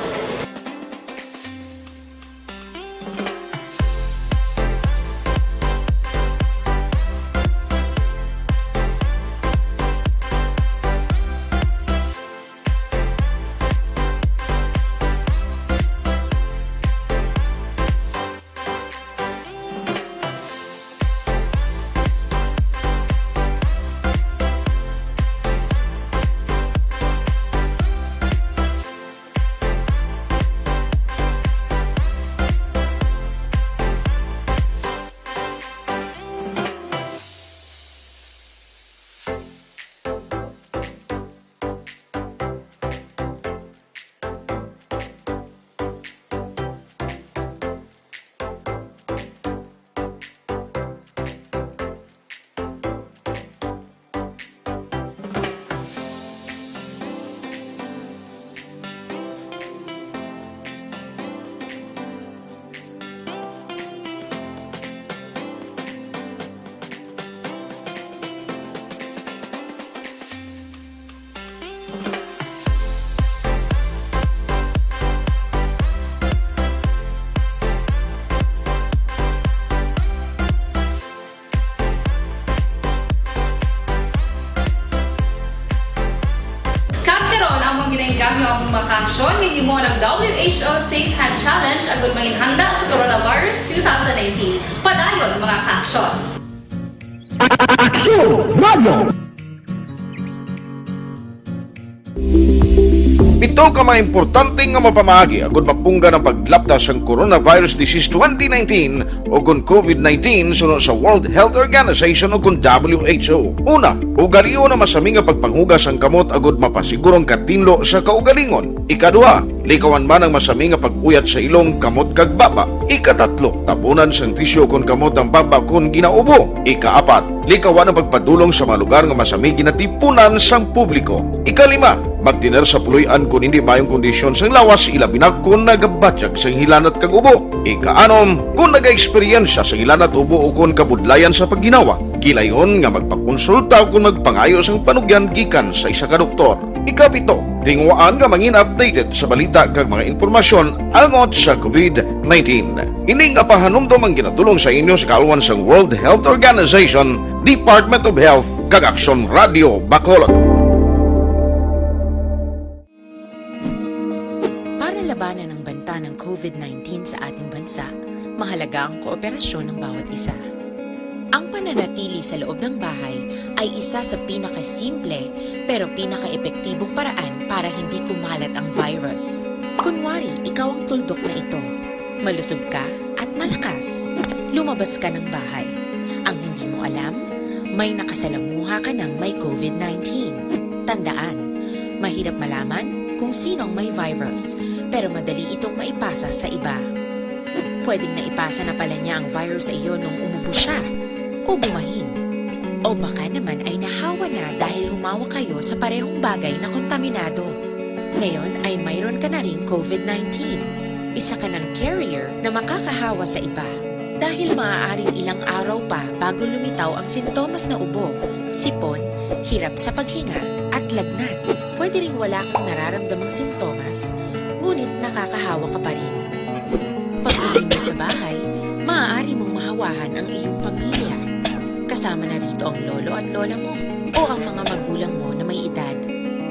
Ginenggamyo ang mga aksyon hindi mo ng WHO Safe Hand Challenge agad maging handa sa coronavirus 2019. Padayon mga aksyon. Action Radio. Ito ka mga importante nga mapamahagi agud mapungga ng paglaptas ang Coronavirus Disease 2019 o kung COVID-19 sunod sa World Health Organization o kung WHO. Una, ugalion na masami nga pagpanghugas ang kamot agud mapasigurong katinlo sa kaugalingon. Ikaduha, likawan man ang masami nga pag-uyat sa ilong kamot kag baba. Ikatatlo, tapunan sang tisyo kung kamot ang baba kung ginaubo. Ikaapat, likawan ang pagpadulong sa mga lugar nga masami ginatipunan sang publiko. Ikalima, magtiner sa puluyan kung hindi mayong kondisyon sang lawas ilabi na kung nagabatyag sang hilanat kag ubo. Ikaanom, kung nag-eksperyensya sa hilanat ubo o kung kabudlayan sa pagginawa. Gilayon nga magpakonsulta kung magpangayo sang panugyan gikan sa isa ka doktor. Ikapito, tingwaan nga mangin updated sa balita kag mga impormasyon angot sa COVID-19. Ini nga pahanumdom ang ginatulong sa inyo sa kalwan sang World Health Organization, Department of Health kag Action Radio Bacolod. Para labanan ang banta ng COVID-19 sa ating bansa, mahalaga ang kooperasyon ng bawat isa. Ang pananatili sa loob ng bahay ay isa sa pinakasimple pero pinaka-epektibong paraan para hindi kumalat ang virus. Kunwari, ikaw ang tuldok na ito. Malusog ka at malakas. Lumabas ka ng bahay. Ang hindi mo alam, may nakasalamuha ka ng may COVID-19. Tandaan, mahirap malaman kung sinong may virus, pero madali itong maipasa sa iba. Pwedeng naipasa na pala niya ang virus sa iyo nung umubo siya o bumahin. O baka naman ay nahawa na dahil humawa kayo sa parehong bagay na kontaminado. Ngayon ay mayroon ka na ring COVID-19. Isa ka ng carrier na makakahawa sa iba. Dahil maaaring ilang araw pa bago lumitaw ang sintomas na ubo, sipon, hirap sa paghinga at lagnat. Pwede ring wala kang nararamdamang sintomas, ngunit nakakahawa ka pa rin. Pag-uwi mo sa bahay, maaari mong mahawahan ang iyong pamilya. Kasama na rito ang lolo at lola mo o ang mga magulang mo na may edad.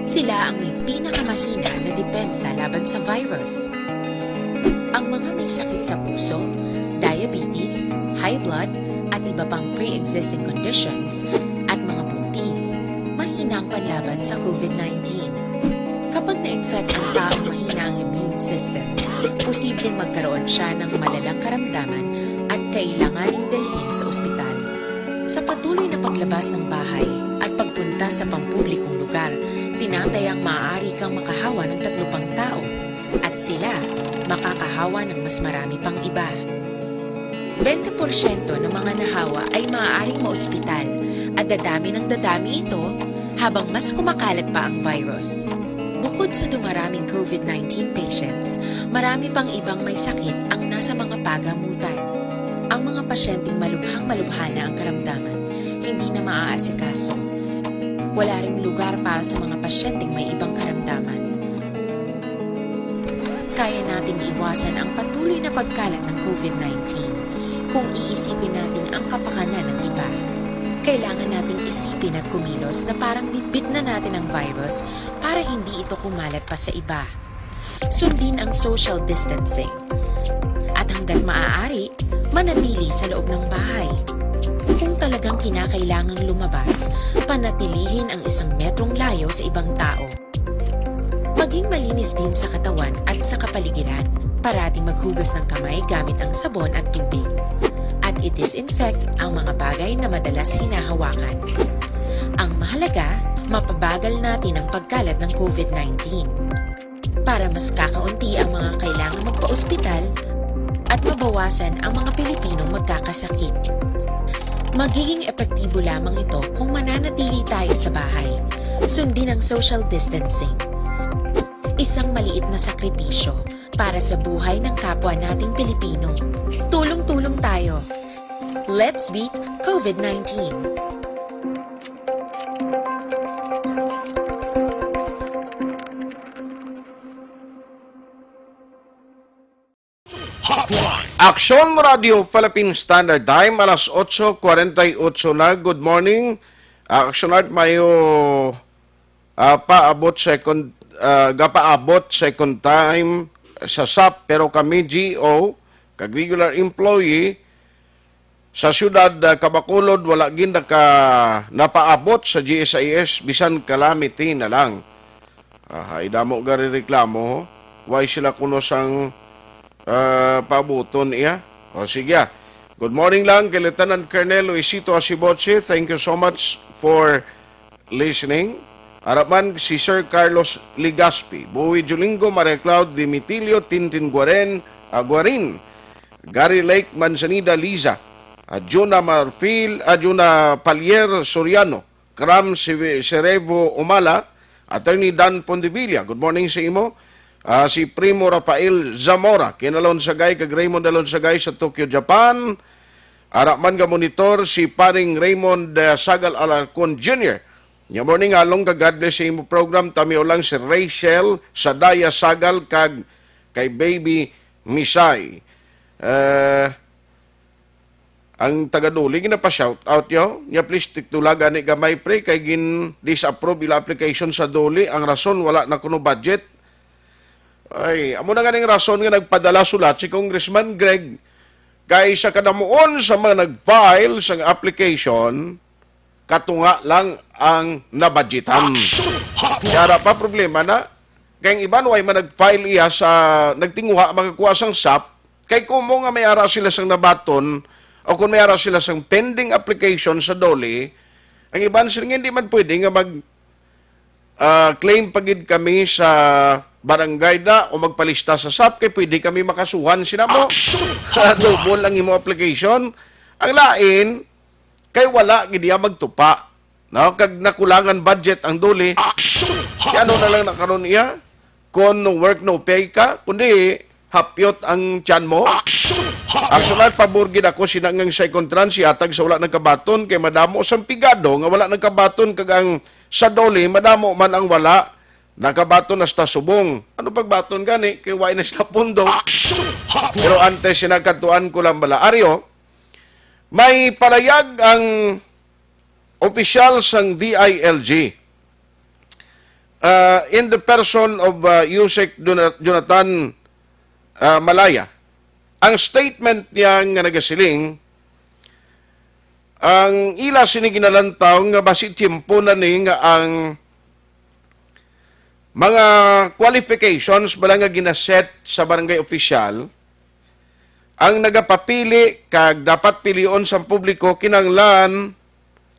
Sila ang may pinakamahina na depensa laban sa virus. Ang mga may sakit sa puso, diabetes, high blood, at iba pang pre-existing conditions at mga buntis, mahina ang panlaban sa COVID-19. Kapag na-infect ang taong mahina ang immune system, posibleng magkaroon siya ng malalang karamdaman at kailanganing dalhin sa ospital. Sa patuloy na paglabas ng bahay at pagpunta sa pampublikong lugar, tinatayang maaari kang makahawa ng 3 pang tao at sila makakahawa ng mas marami pang iba. 20% ng mga nahawa ay maaaring maospital at dadami ng dadami ito habang mas kumakalat pa ang virus. Bukod sa dumaraming COVID-19 patients, marami pang ibang may sakit ang nasa mga pagamutan. Ang mga pasyenteng malubhang-malubha na ang karamdaman, hindi na maaasikaso. Wala ring lugar para sa mga pasyenteng may ibang karamdaman. Kaya nating iwasan ang patuloy na pagkalat ng COVID-19 kung iisipin natin ang kapakanan ng iba. Kailangan nating isipin at kumilos na parang bitbit na natin ang virus para hindi ito kumalat pa sa iba. Sundin ang social distancing. At hanggat maaari, manatili sa loob ng bahay. Kung talagang kinakailangang lumabas, panatilihin ang 1 metrong layo sa ibang tao. Maging malinis din sa katawan at sa kapaligiran. Parating maghugas ng kamay gamit ang sabon at tubig. At i-disinfect ang mga bagay na madalas hinahawakan. Ang mahalaga, mapabagal natin ang pagkalat ng COVID-19. Para mas kakaunti ang mga kailangang magpa-ospital at mabawasan ang mga Pilipinong magkakasakit. Magiging epektibo lamang ito kung mananatili tayo sa bahay. Sundin ang social distancing. Isang maliit na sakripisyo para sa buhay ng kapwa nating Pilipino. Tulong-tulong tayo. Let's beat COVID-19. Hotline. Action Radio Philippine Standard Time, alas 8:48 na. Good morning. Action Art, mayo paabot second time sa SAP, pero kami GO, kag regular employee, sa syudad Kabacolod, wala gid napaabot sa GSIS, bisan calamity na lang. Idamo gari reklamo, why sila kuno sang paabuton iya. O sige. Good morning lang kay Lieutenant Colonel Luisito Asiboche. Thank you so much for listening. Arapan si Sir Carlos Ligaspi, Bowie Julingo, Maria Cloud Dimitilio, Tintin Guarin, Gary Lake Manzanida Liza, Juna Marfil, Juna Palier Soriano, Cram Cerevo Umala, Attorney Dan Pondevilla. Good morning sa imo. Si Primo Rafael Zamora, kinalon sagay kag Raymond Alon sagay sa Tokyo, Japan. Araman ga monitor si paring Raymond Sagal Alarcon Jr. Good morning, along ka God bless sa imo program. Tamiyo lang si Rachel Sadaya Sagal kag kay Baby Misay. Ang tagaduli na pa shout out yo. Nya please tulaga ni gamay pre kay gin disapprove ila application sa duli. Ang rason wala na kuno budget. Ay, amo na ganing rason nga nagpadala sulat si Congressman Greg kay sa kadamuon sa mga nag-file sa application, katunga lang ang nabudgetan. Kaya pa problema na, kay iban way man nag-file iya sa nagtinguha magakuha sang SAP, kay kumo nga may ara sila sang nabaton o kung may ara sila sang pending application sa DOLE, ang iban sila hindi man pwede nga mag claim pagid kami sa barangay na o magpalista sa SAP kay pwede kami makasuhan sila mo sa double ang imo application. Ang lain, kay wala gid iya magtupa. No, kag nakulangan budget ang duli. Ano na lang nakaroon iya? Kung no work no pay ka, kundi hapyot ang tiyan mo. Actually, pabor gid ako sinangang second trans atag sa wala nagkabaton kay madamo sang pigado nga wala nagkabaton kag ang sa doli madamo man ang wala nakabaton na sa subong. Ano pagbaton gani kay way na sila pundo. Pero antes sinagkatuan ko lang bala Aryo, may palayag ang opisyal sang DILG in the person of Yusek Jonathan Malaya. Ang statement niya nga nagasiling, ang ila siniginalantaw nga basit tiempo na ni nga ang mga qualifications bala nga ginaset sa barangay official, ang nagapapili kag dapat pilion sa publiko kinanglan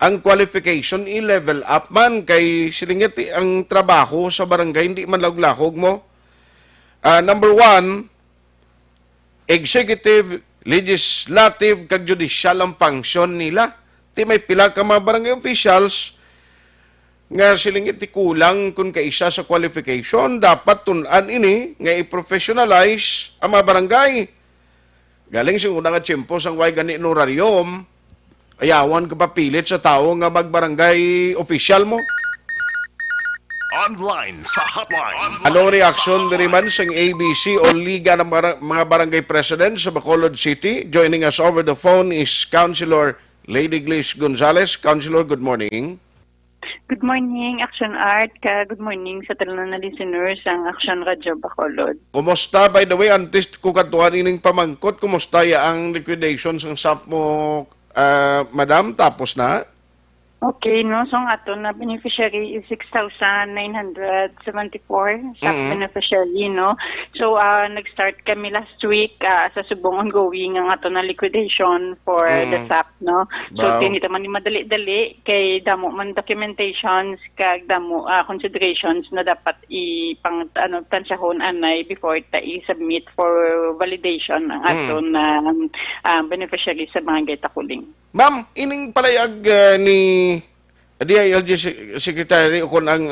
ang qualification i-level up man kay silingit ang trabaho sa barangay hindi man laglahog mo. Number 1, executive, legislative, kag judicial ang function nila. Ti may pila ka mga barangay officials nga silingit ti kulang kung kaisa sa qualification, dapat tunan ini nga i-professionalize ang mga barangay. Galing sing unang nga tiyempo sang way gani honorarium, ayawan ka papilit sa tao nga magbarangay official mo. Online sa hotline. Anong reaksyon diri man sa ABC o Liga ng mga Barangay President sa Bacolod City? Joining us over the phone is Councilor Lady Glish Gonzales. Councilor, good morning. Good morning, Action Art. Good morning sa talang na listeners ang Action Radio Bacolod. Kumusta? By the way, antes ko katuan ining pamangkot, kumusta ya ang liquidation ng SAP mo, madam? Tapos na? Okay, no? So, ang ato na beneficiary is 6,974 sa beneficiary, no? So, nag-start kami last week sa subong ongoing ang ato na liquidation for the SAP, no? So, Wow. tinita man ni madali-dali kay damo man documentations kag damo considerations na dapat tansyahon anay before ta i-submit for validation ang ato na beneficiary sa barangay Takuling. Ma'am, ining palayag ni DILG Secretary o kung ang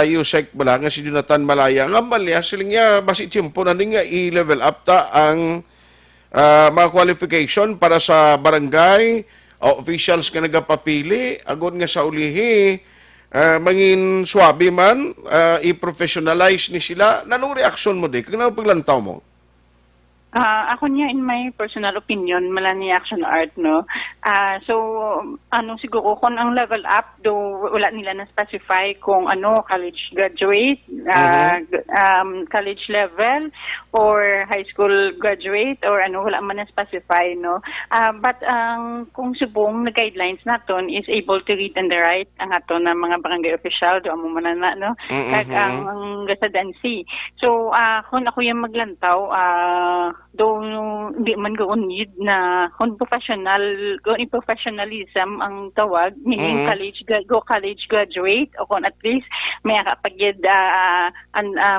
USEC bala nga si Jonathan Malaya nga malya siling niya basi tiyempo na nga i-level up ta ang mga qualification para sa barangay officials nga nagapapili agon nga sa ulihi mangin swabe man i-professionalize ni sila. Nanong reaksyon mo di kung nanong paglantaw mo? Ako niya, in my personal opinion, malani Action Art, no? So, siguro kung ang level up, though wala nila na-specify kung college graduate, college level, or high school graduate, or wala man na-specify, no? But kung subong na guidelines naton is able to read and write ang ato na mga barangay official, doon mo manana, no? Kag ang residency. So, kung ako yung maglantaw, though hindi man goon need na kung professionalism ang tawag, meaning college graduate o kung at least may kapagid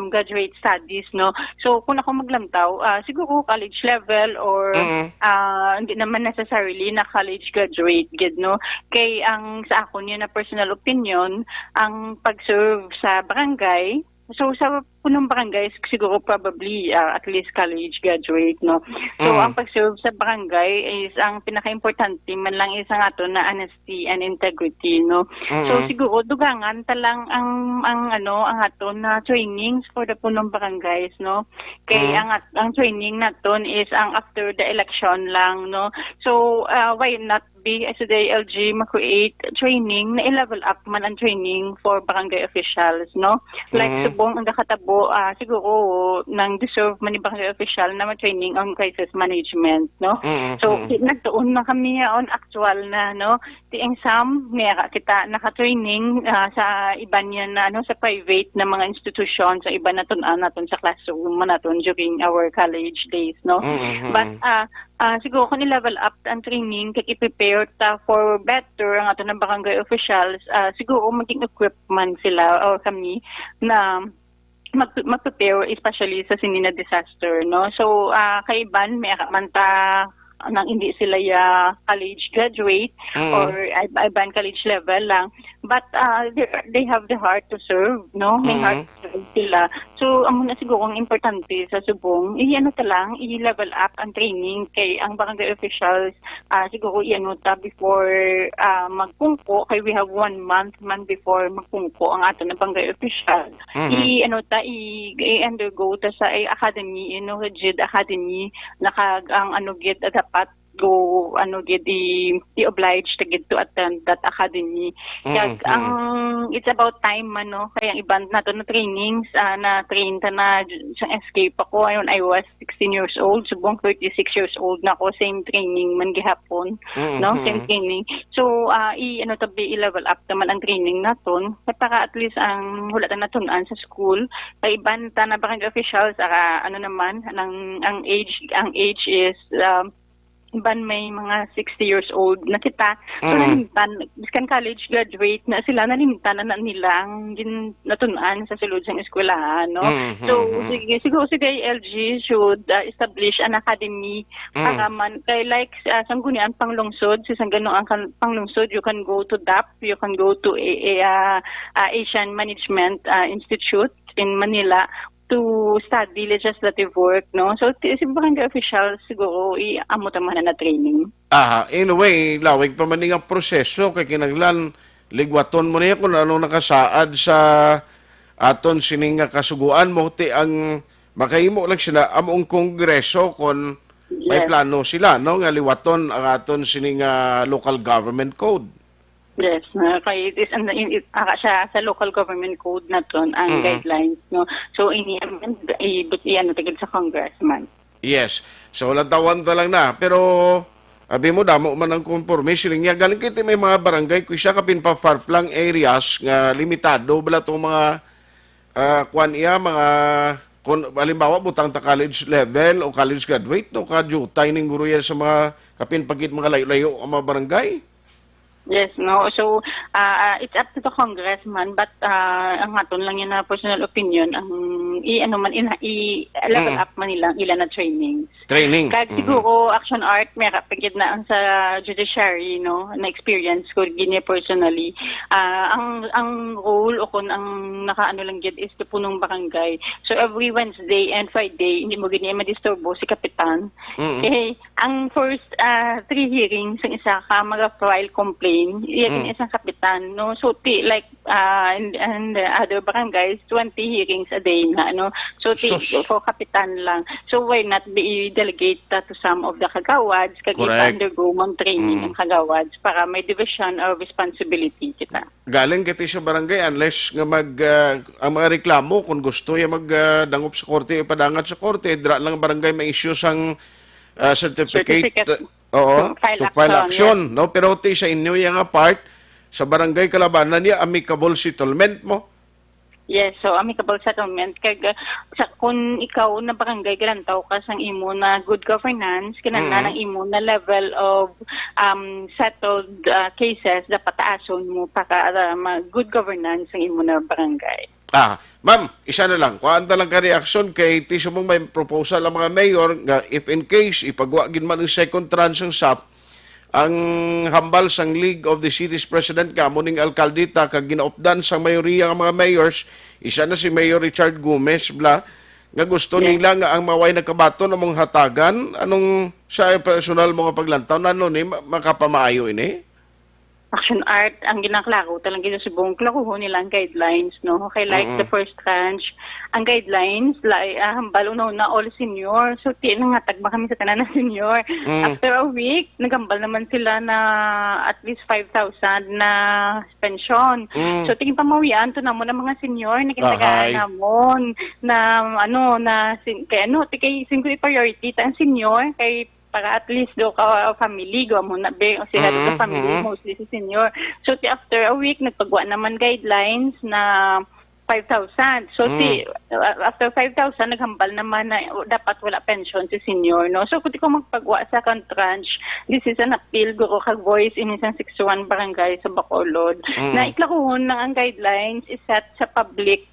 graduate studies, no? So kung ako maglantaw, siguro college level or hindi naman necessarily na college graduate gid, no? Kay ang sa ako niya na personal opinion, ang pag-serve sa barangay, so sa punong barangay, siguro probably at least college graduate, no? So, ang pag-serve sa barangay is ang pinaka-importante man lang is ang ato na honesty and integrity, no? So, siguro dugangan talang ang ato na trainings for the punong barangays, no? Kay ang training naton is ang after the election lang, no? So, why not be as a DILG ma-create training na i-level up man ang training for barangay officials, no? Like subong ang nakatabo siguro nang deserve man ni barangay official na ma-training on crisis management, no? So nagtuon na kami on actual na, no? Ti exam mera kita naka-training sa iba niya na sa private na mga institution sa iba naton sa classroom naton during our college days, no? But siguro kung i-level up ang training kay i-prepare ta for better ang ato ng barangay officials, siguro maging equipment sila or kami na mag-prepare especially sa sinina disaster, no? So kay Iban may man ta nang hindi sila college graduate or ibang college level lang, but they have the heart to serve, no? May heart to serve sila. So amo na siguro ang importante sa subong i-level up ang training kay ang barangay officials, siguro ta before magpungko, kay we have 1 month before magpungko ang ato na barangay official, i-undergo ta sa academy, rigid academy, ang gid dapat go i-oblige to get to attend that academy. Kaya it's about time kaya ang iban nato na trainings, na train ta na sa escape ako ayon I was 16 years old, subong 36 years old na ako, same training man gihapon, same training. So i-level up naman ang training naton para at least ang hulatan naton-an sa school kay iban ta na barangay officials naman ang age is iban may mga 60 years old na kita. So nalimtan, biskan college graduate na sila, nalimtan na nila ang natunan sa sulod sa eskwelahan, no? So siguro si LG should establish an academy para man kay like sanggunian panglungsod, si sanggano ang panglungsod, you can go to DAP, you can go to Asian Management Institute in Manila to study legislative work, no? So, si barangay official siguro i-amo naman na training. Anyway, lawig pa man ang proseso kay kinanglan ligwaton mo niya kung ano nakasaad sa aton sining kasuguan mo ti ang makahimo lang sila among kongreso kung may plano sila, no? Nga liwaton ang aton sining local government code. Yes, kay it is siya sa local government code na ton ang guidelines, no. So tigil sa congressman. Yes. So latawan ta lang na, pero abi mo damo man ang conforme siling nga galing kiti may mga barangay kuy siya kapin pa far-flung areas nga limitado bala tong mga mga halimbawa butang ta college level o college graduate no kadyo ning guro yan sa mga kapin pagit mga layo-layo ang mga barangay. Yes, no. So, it's up to the congressman, but ang aton lang yan na personal opinion, ang i-level up man nilang ilan na trainings. Training. Kahit siguro, action art, may kapagid na ang sa judiciary, no, na experience ko, gini personally. Ang role o kung ang nakaano lang gid is the punong barangay. So, every Wednesday and Friday, hindi mo gini madisturbo si Kapitan. Eh, ang first 3 hearings, ang isa ka, mag-file complaint, iyan isang kapitan, no? So, like, in the other barangays, 20 hearings a day na, no? So, for kapitan lang. So, why not be delegate to some of the kagawads, undergo mong training ng kagawads para may division of responsibility kita. Galing kiti sa barangay unless nga ang mga reklamo kung gusto yung magdangop sa korte o padangat sa korte, dra lang barangay may issue sang certificate. To file action, no? Pero ti sa inyo yung part sa barangay Kalabanan niya amicable settlement mo. Yes, so amicable settlement kay kung ikaw na barangay garantaw ka sang imo na good governance kinahanglan ang imo na level of settled cases dapat taason mo para good governance ang imo na barangay. Ma'am, isa na lang. Kuhaan lang ka reaksyon kay ti sumong may proposal ang mga mayor nga if in case ipagwagin man ang second tranche ng SAP ang hambal sang League of the Cities President kamuning alkaldita kag ginaupdan sang mayoriya ng mga mayors, isa na si Mayor Richard Gomez nga gusto nila nga ang maway nagkabaton among hatagan anong sa personal mga paglantaw nano ni makapamaayo ini. Action art ang ginaklaro talaga sa buong klaruho nilang guidelines, no? Okay, like the first tranche, ang guidelines hambal na all senior, so nangatag ba kami sa tanan na senior. After a week nagambal naman sila na at least 5,000 na pension. So tingin pamawian to namo ng mga senior na kinatagaan namon na kay single priority ta ang senior kay para at least do ka family go mo na be o sila do family mostly si senior. So after a week nagpagwa naman guidelines na 5,000. So, after 5,000, naghambal naman na dapat wala pension si senior, no? So, kuti ko magpagwa sa tranche, this is an appeal, guro kag voice in isang 61 barangay sa Bacolod, na iklahon ng ang guidelines iset sa public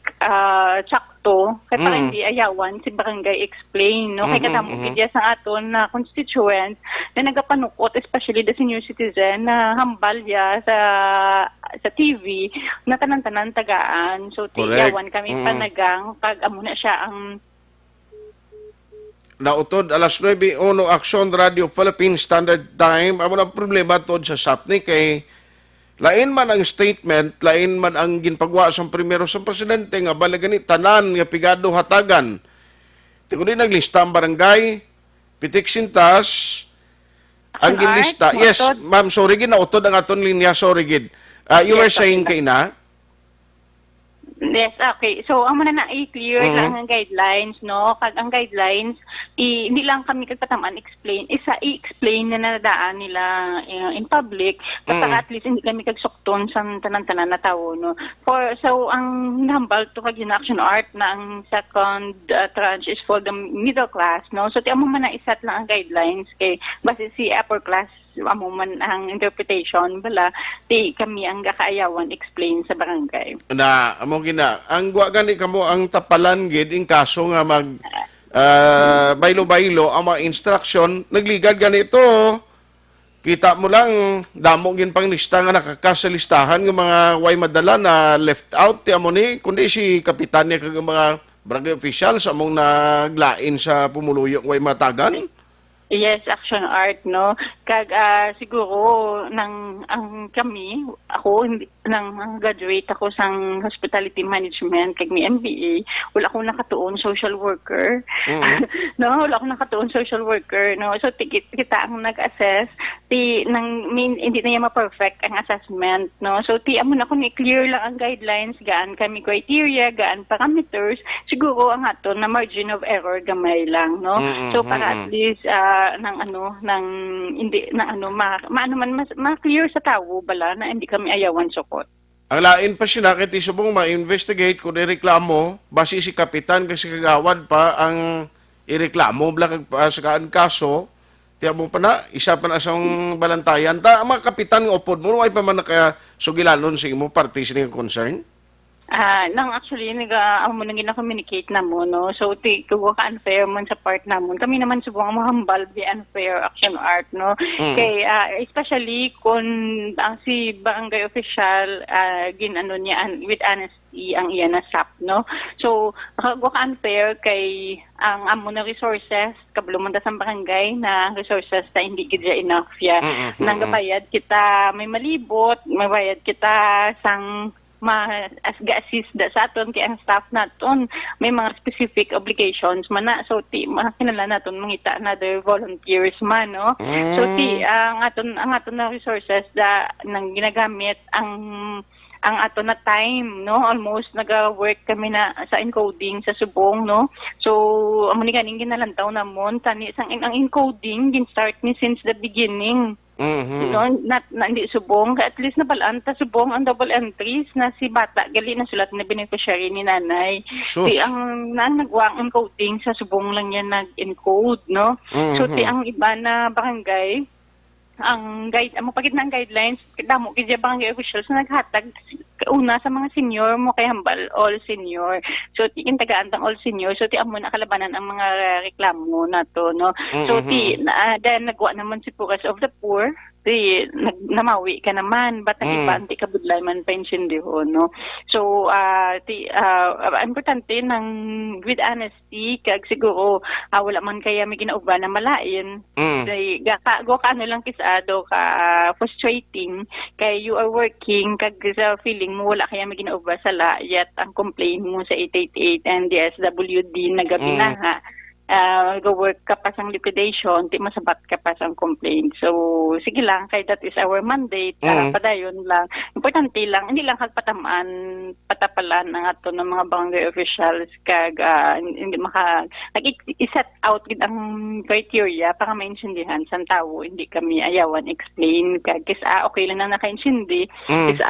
tsakto, kaya para hindi ayawan si barangay explain, no? Kaya katamo kidya sa aton na constituents na nagapanukot, especially the senior citizen, na hambal ya sa TV na tanan-tanan tagaan. So, tiyawan kami panagang pag amo na siya ang nautod alas 9:01 Action Radio Philippine Standard Time. Amo na problema tod sa SAPNI kay lain man ang statement, lain man ang ginpagwa sa primero sa presidente nga balagani tanan nga pigado hatagan. Kundi naglista ang barangay, pitik sintas, ang ginlista. Yes, ma'am, sorry gid nautod ang aton linya, sorry gid. You were saying kay na? Yes, okay. So, ang muna na i-clear lang ang guidelines, no? Kag ang guidelines, hindi lang kami kagpatamaan explain. I-explain na nadaan nila in public, basta at least hindi kami kagsukton sa tanan-tanan na tao, no? So, ang hinahambal to kag action art na ang second tranche is for the middle class, no? So, tiyan mo man na isat lang ang guidelines kay base si upper class amo man ang interpretation bala di kami ang gakaayawan explain sa barangay na amo gina ang gwa gani kamo ang tapalan gid in kaso nga mag baylo-baylo ang mga instruction nagligad ganito kita mo lang damo gin pang lista nga nakakasalistahan ng mga way madala na left out ti amo ni kundi si kapitan niya kag mga barangay officials among naglain sa pumuluyok way matagan. Yes, action art, no? Kag siguro ang kami, ako nang graduate ako sang hospitality management kag mi MBA, wala akong nakatuon social worker. No, wala akong nakatuon social worker, no. So kita ang nag-assess, hindi na niya ma-perfect ang assessment, no. So amo na ko ni clear lang ang guidelines, gaan kami criteria, gaan parameters, siguro ang ato na margin of error gamay lang, no. So para at least ma-clear sa tao bala na hindi kami ayawan sukot. Ang lain pa siya nakit isubong ma-investigate kung ireklamo basi si kapitan kasi kagawad pa ang ireklamo bala sa kaso tiya mo pa na isa pa na sang balantayan ta mga kapitan nga upod mo ay pa man kaya sugilanon sa imo party sa concern. Actually, amo nang gina-communicate na mo, no? So, kuha ka unfair man sa part namon. Kami naman subong mahambal the unfair action art, no? Kay, especially kung ang si barangay official, ginano niya with honesty ang iya na SAP, no? So, kuha ka unfair kay ang amo na resources, kabuluman ta sa barangay na resources na hindi gidya enough ya. Nanggabayad kita, may malibot, may bayad kita sang ma-assist sa aton kay ang staff naton may mga specific obligations man na so kinala naton mangita another volunteers man no so ang aton na resources da nang ginagamit ang ato na time no almost naga-work kami na sa encoding sa subong no so amo ni ganing ginalantaw namon tani sang ang encoding gin start ni since the beginning. No, hindi subong at least nabalaan ta subong ang double entries na si bata gali na sulat na beneficiary ni nanay si ang nagwang encoding sa subong lang yan nag-encode no so ang iba na barangay ang guide amo pagit na ang guidelines damo kay barangay officials na naghatag una sa mga senior mo kay hambal all senior so tikin tagaan tang all senior so amo na kalabanan ang mga reklamo nato no so then nagwa naman si Puras of the Poor namawi ka naman ba't iba anti kabudlay man pension diho no so importante ng with honesty kag siguro wala man kaya may ginauba na malain go ka ano lang kisado ka frustrating kay you are working kag sa feeling mo wala kaya may ginauba sa yet ang complaint mo sa 888 and DSWD na gabi na ha go work ka pa sang liquidation, di masabat ka pa sang complaint. So, sige lang, kay that is our mandate, padayon lang. Importante lang, hindi lang patamaan, patapalan ang ato ng mga barangay officials, kag hindi nag-i-set out gid ang criteria para maintindihan sa tao, hindi kami ayawan explain, kag kisa okay lang na nakaintindi, kisa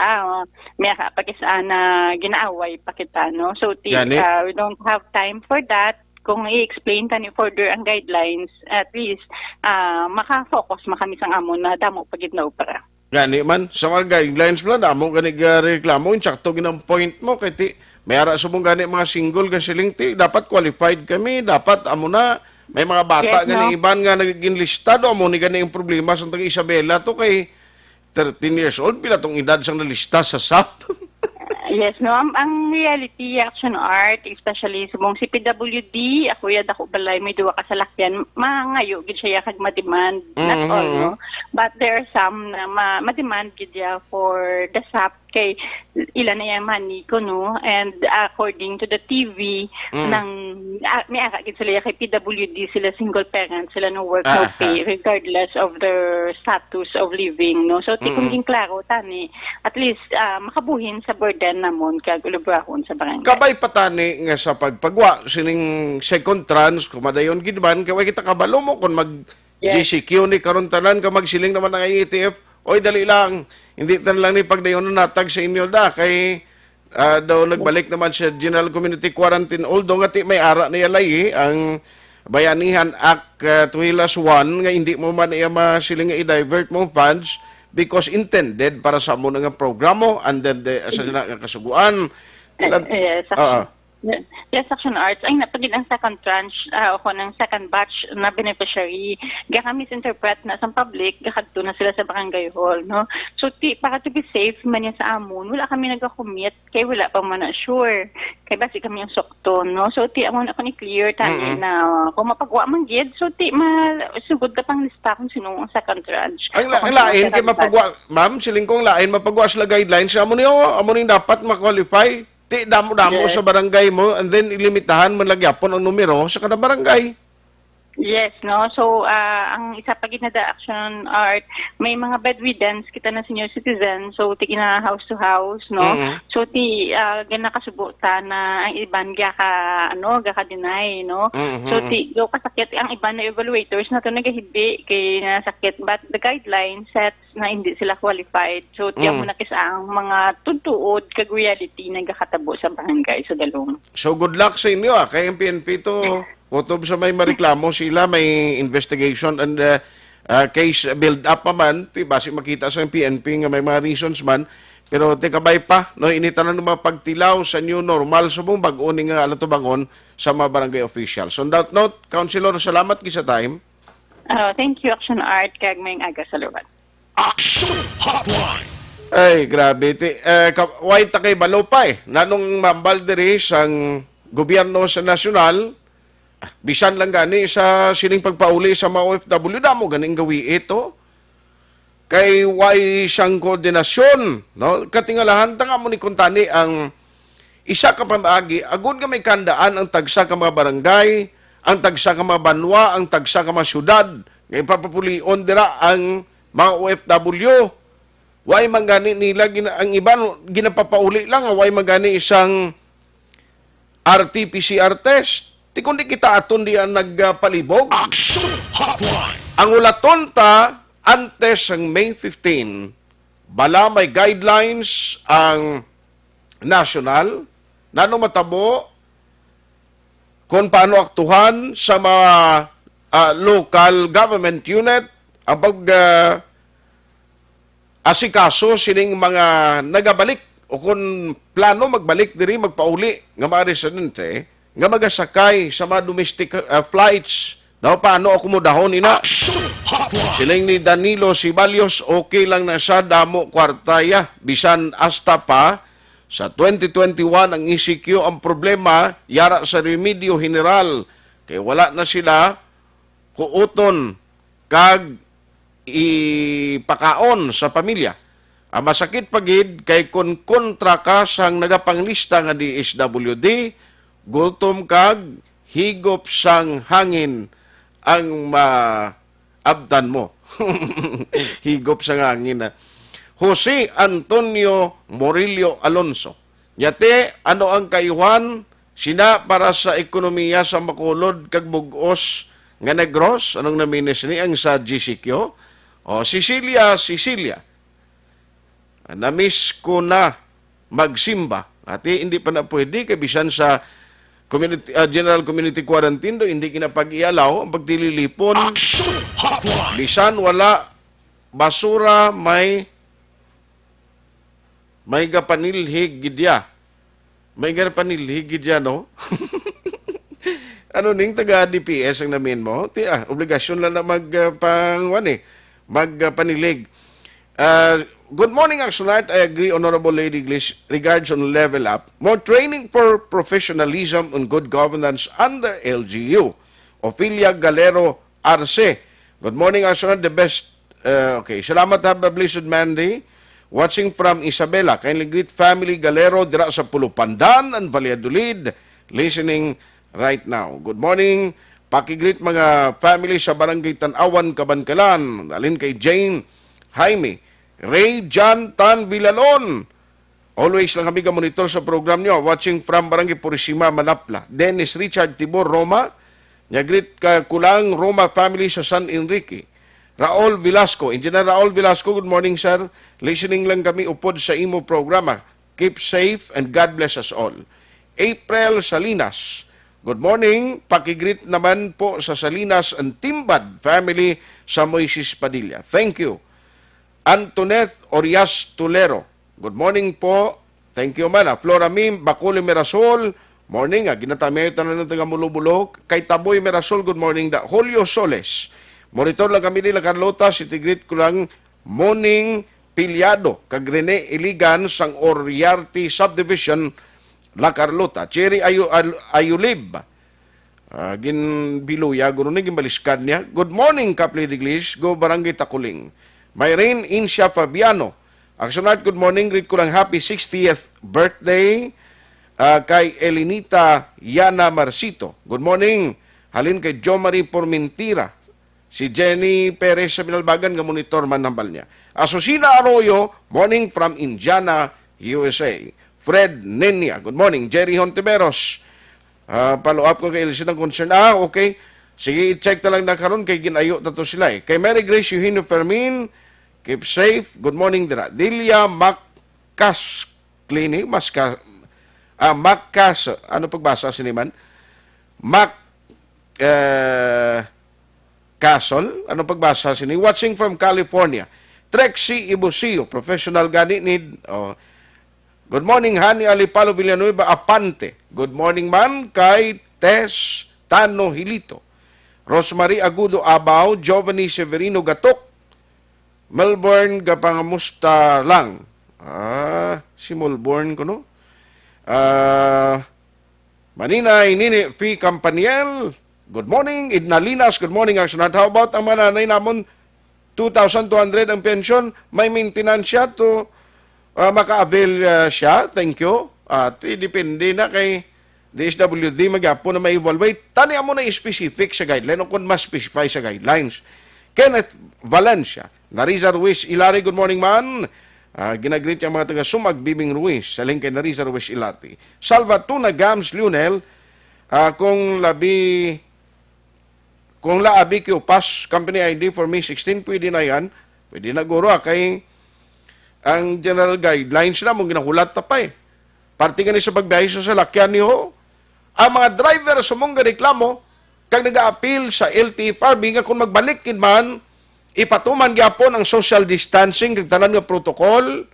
may pagkisa na ginaaway pa kita, no? So, we don't have time for that. Kung i-explain tani further ang guidelines, at least maka-focus makami sang amon na damo pagid na opera. Gani man, sa mga guidelines pala, damo gani reklamo, insakto ginang point mo, kay ti, may ara sa mong gani mga single kasiling ti, dapat qualified kami, dapat amo na, may mga bata gani iban nga nagiging listado, amo ni gani yung problema sa taga Isabela to kay 13 years old, pila tong edad sang nalista sa SAP. Yes, no. Ang reality, action art, especially sa mong CPWD, ako yad ako balay, may duwa ka sa lakyan, mangayo, gid siya kag ma-demand, not all, no? But there are some na ma-demand gid ya for the SAP, kay ilan na yung money ko, no? And according to the TV, may aka gid sila kay PWD, sila single parents, sila no work, no pay, regardless of their status of living, no? So, kung ging klaro, tani, at least makabuhin sa burden namon kag ulubrahon sa barangay. Kabay patani nga sa pagpagwa sining second trans kumadayon gid man kay kita kabalo mo kon mag GCQ ni karon tanan ka magsiling naman ang IETF. Oy dali lang, hindi tan lang ni pagdayon natag sa inyo da kay daw nagbalik naman sa General Community Quarantine, although nga ti may ara na yalay ang Bayanihan Act Tuhilas 1 nga hindi mo man iya masiling nga i-divert mo funds because intended para sa mo nga programo under the sa kasuguan. Yes, Action Arts. Ay napagid ang second tranche ako ng second batch na beneficiary. Gakami misinterpret na sa public, gakadto na sila sa barangay hall, no? So, para to be safe man yan sa amon, wala kami nag-commit, kay wala pa man na sure. Kay basi kami yung sukton, no? So, amon ako ni clear tani na kung mapagwa man gid, so, sugod ka pang lista kung sino ang second tranche. Ang lain, kay mapagwa, ma'am, siling kong lain, mapagwa sila guidelines, amo niyo dapat ma-qualify. Damo-damo sa barangay mo and then ilimitahan man lagyapon ang numero sa kada barangay. Yes, no? So, ang isa pa na the Action Art, may mga bedriddens kita na senior citizen, so na house to house, no? So, ginakasubuta na ang iban gaka-deny, no? So, do kasakit ang iban na evaluators na ito nagahidi kay nasakit, but the guideline sets na hindi sila qualified. So, tiyan mo na kisa ang mga tutuod kag reality na gakatabo sa barangay sa dalong. So, good luck sa inyo, kay ang PNP to. Kutob sa may mareklamo sila, may investigation and case build up pa man, basi makita sa PNP nga may mga reasons man, pero kabay pa, no, inita na mga pagtilaw sa new normal, so mong bag-o ni nga alatubangon sa mga barangay officials. So, on that note, Councilor, salamat kisa time. Thank you, Action Art, kag may aga sa luwan. Action Hotline! Ay, grabe. Why ta kay balo pa nanong mambal diri sang gobyerno sa nasyonal, bisan lang gani sa sining pagpauli sa mga OFW, damo ganing gawi ito. Kay why siyang koordinasyon, no? Katingalahan ta nga mo ni kuntani ang isa ka pamaagi, agud nga may kandaan ang tagsa ka mga barangay, ang tagsa ka mga banwa, ang tagsa ka mga syudad, nga ipapapulion dira ang mga OFW. Why man gani nila ang iban ginapapauli lang, why man gani isang RT-PCR test. Di kundi kita aton diyan nagpalibog. Action Hotline! Ang ulaton ta, antes ang May 15, bala may guidelines ang national, nano matabo, kung paano aktuhan sa mga local government unit, ang asikaso sining mga nagabalik, o kung plano magbalik diri, magpauli, nga mga residente, nga magasakay sa mga domestic flights. No, paano akomodahon ina? Siling ni Danilo Sibalios, okay lang na sa damo kwartaya. Bisan hasta pa, sa 2021 ang ECQ ang problema, yara sa remedyo general. Kaya wala na sila kuuton kag ipakaon sa pamilya. Ang masakit pagid kay kun kontra ka sang nagapanglista nga DSWD, gutom kag higop sang hangin ang maabdan mo. Higop sang hangin. Jose Antonio Morillo Alonso. Yate, ano ang kayuhan sina para sa ekonomiya sa makulod kag bugos nga negros? Anong naminis ni ang sa GCQ? O, Cecilia. Namiss ko na magsimba. Ati, hindi pa na pwede, kabisan sa General Community Quarantine do, hindi kinapag-ialaw ang pagdililipon. Action Hotline. Bisan wala basura, may gapanilhig gidya. May gapanilhig gidya, no? Ano ning taga DPS ang namin mo? Obligasyon lang na magpanilig. Good morning, Axonite. I agree, Honorable Lady Glish, regards on level up. More training for professionalism and good governance under LGU. Ophelia Galero Arce. Good morning, Axonite. The best. Okay. Salamat, have a blessed Monday. Watching from Isabela. Kindly greet family Galero dira sa Pulupandan and Valladolid. Listening right now. Good morning. Pakigreet mga family sa Barangay Tanawan, Kabankalan. Alin kay Jane Jaime. Ray John Tan Villalon. Always lang kami ka-monitor sa program nyo. Watching from Barangay Purisima, Manapla. Dennis Richard Tibor, Roma. Nyagrit ka kulang Roma family sa San Enrique. Raul Velasco. Engineer Raul Velasco, good morning, sir. Listening lang kami upod sa imo programa. Keep safe and God bless us all. April Salinas. Good morning. Pakigreet naman po sa Salinas and Timbad family sa Moises Padilla. Thank you. Antoinette Orias Tulero. Good morning po. Thank you man. Flora Mim, Bacoli Mirasol. Morning. Ginatamitan na ng taga Mulubulok. Kay Taboy Mirasol, good morning da. Julio Soles. Monitor lang kami nila Carlota. Sitigrit ko lang Morning Pilyado. Kag Rene Iligan sang Oriarte Subdivision La Carlota. Cherry Ayulib. Ginbiluya. Guro na gimbaliskan niya. Good morning, Kapli Diglis. Go Barangay Takuling. Mayrin Insha Fabiano. Axonite, good morning. Greet ko lang happy 60th birthday kay Elinita Yana Marcito. Good morning. Halin kay Jo Marie Pormentira. Si Jenny Perez sa Binalbagan, monitor man nambal niya. Asusina Arroyo, morning from Indiana, USA. Fred Nenia, good morning. Jerry Hontiveros. Follow up ko kay Elisa ng concern. Okay. Sige, i-check na lang na karon kay ginayo na to sila. Kay Mary Grace Eugenio Fermin, keep safe. Good morning, dira. Delia Macas Clinic. Macas. Ano pagbasa siniman? Castle. Ano pagbasa sini? Watching from California. Trexie Ibusio. Professional gani need. Good morning, Hani Alipalo Villanueva Apante. Good morning man kay Tess Tano Hilito. Rosemary Agudo Abaw. Giovanni Severino Gatok. Melbourne, gapangamusta lang. Si Melbourne ko, no? Maninay, Nini, P. Campaniel. Good morning. Idnalinas, good morning, Axonite. How about ang mananay namon? 2,200 ang pension. May maintenance siya to maka-avail siya. Thank you. At depende na kay DSWD mag-apo na may evaluate. Taniya mo na specific sa guideline o kung mas specify sa guidelines. Kenneth Valencia. Nariza Ruiz Ilari, good morning man. Ginagreet yung mga taga-sumag, Bibing Ruiz, saling kay Nariza Ruiz Ilari. Salvatuna Gams Lionel, kung laabi kyo pass company ID for May 16, pwede na yan. Pwede na guro, kay ang general guidelines na mong ginakulat na pa eh. Parti nga ni sa pagbiyahe sa salakyan niyo, ang mga driver sa mong reklamo, kag nag-a-appeal sa LTFRB, nga kung magbalikin man, ipatuman gyapon ang social distancing kag tanan nga protocol.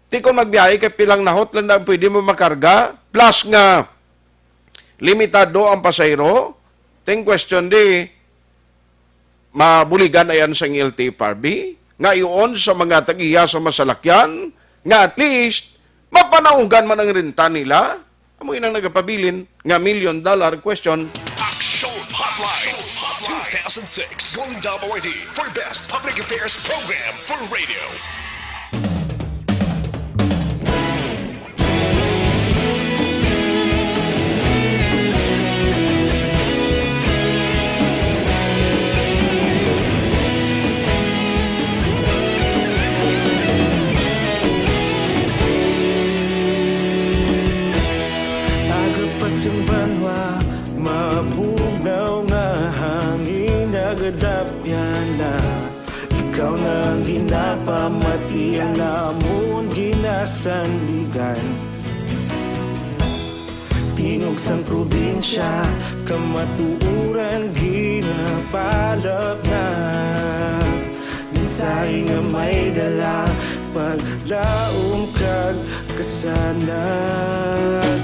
Ti kon magbiyahe kay pilang nahot lang na pwede mo makarga plus nga limitado ang pasahero. Ting question di mabuligan ayan sa LTFRB nga iyon sa mga tagiya sa masalakyan nga at least mapanaugan man ang renta nila. Amo inang nagapabilin nga $1 million question. Action Hotline 2006 Golden Dome Award for Best Public Affairs Program for Radio. pagadapya na ikaw na ginapamatian namon ginasandigan. Tinog sang probinsya, kamatuuran ginapalap na. Minsay nga may dala, paglaom kag kasanag.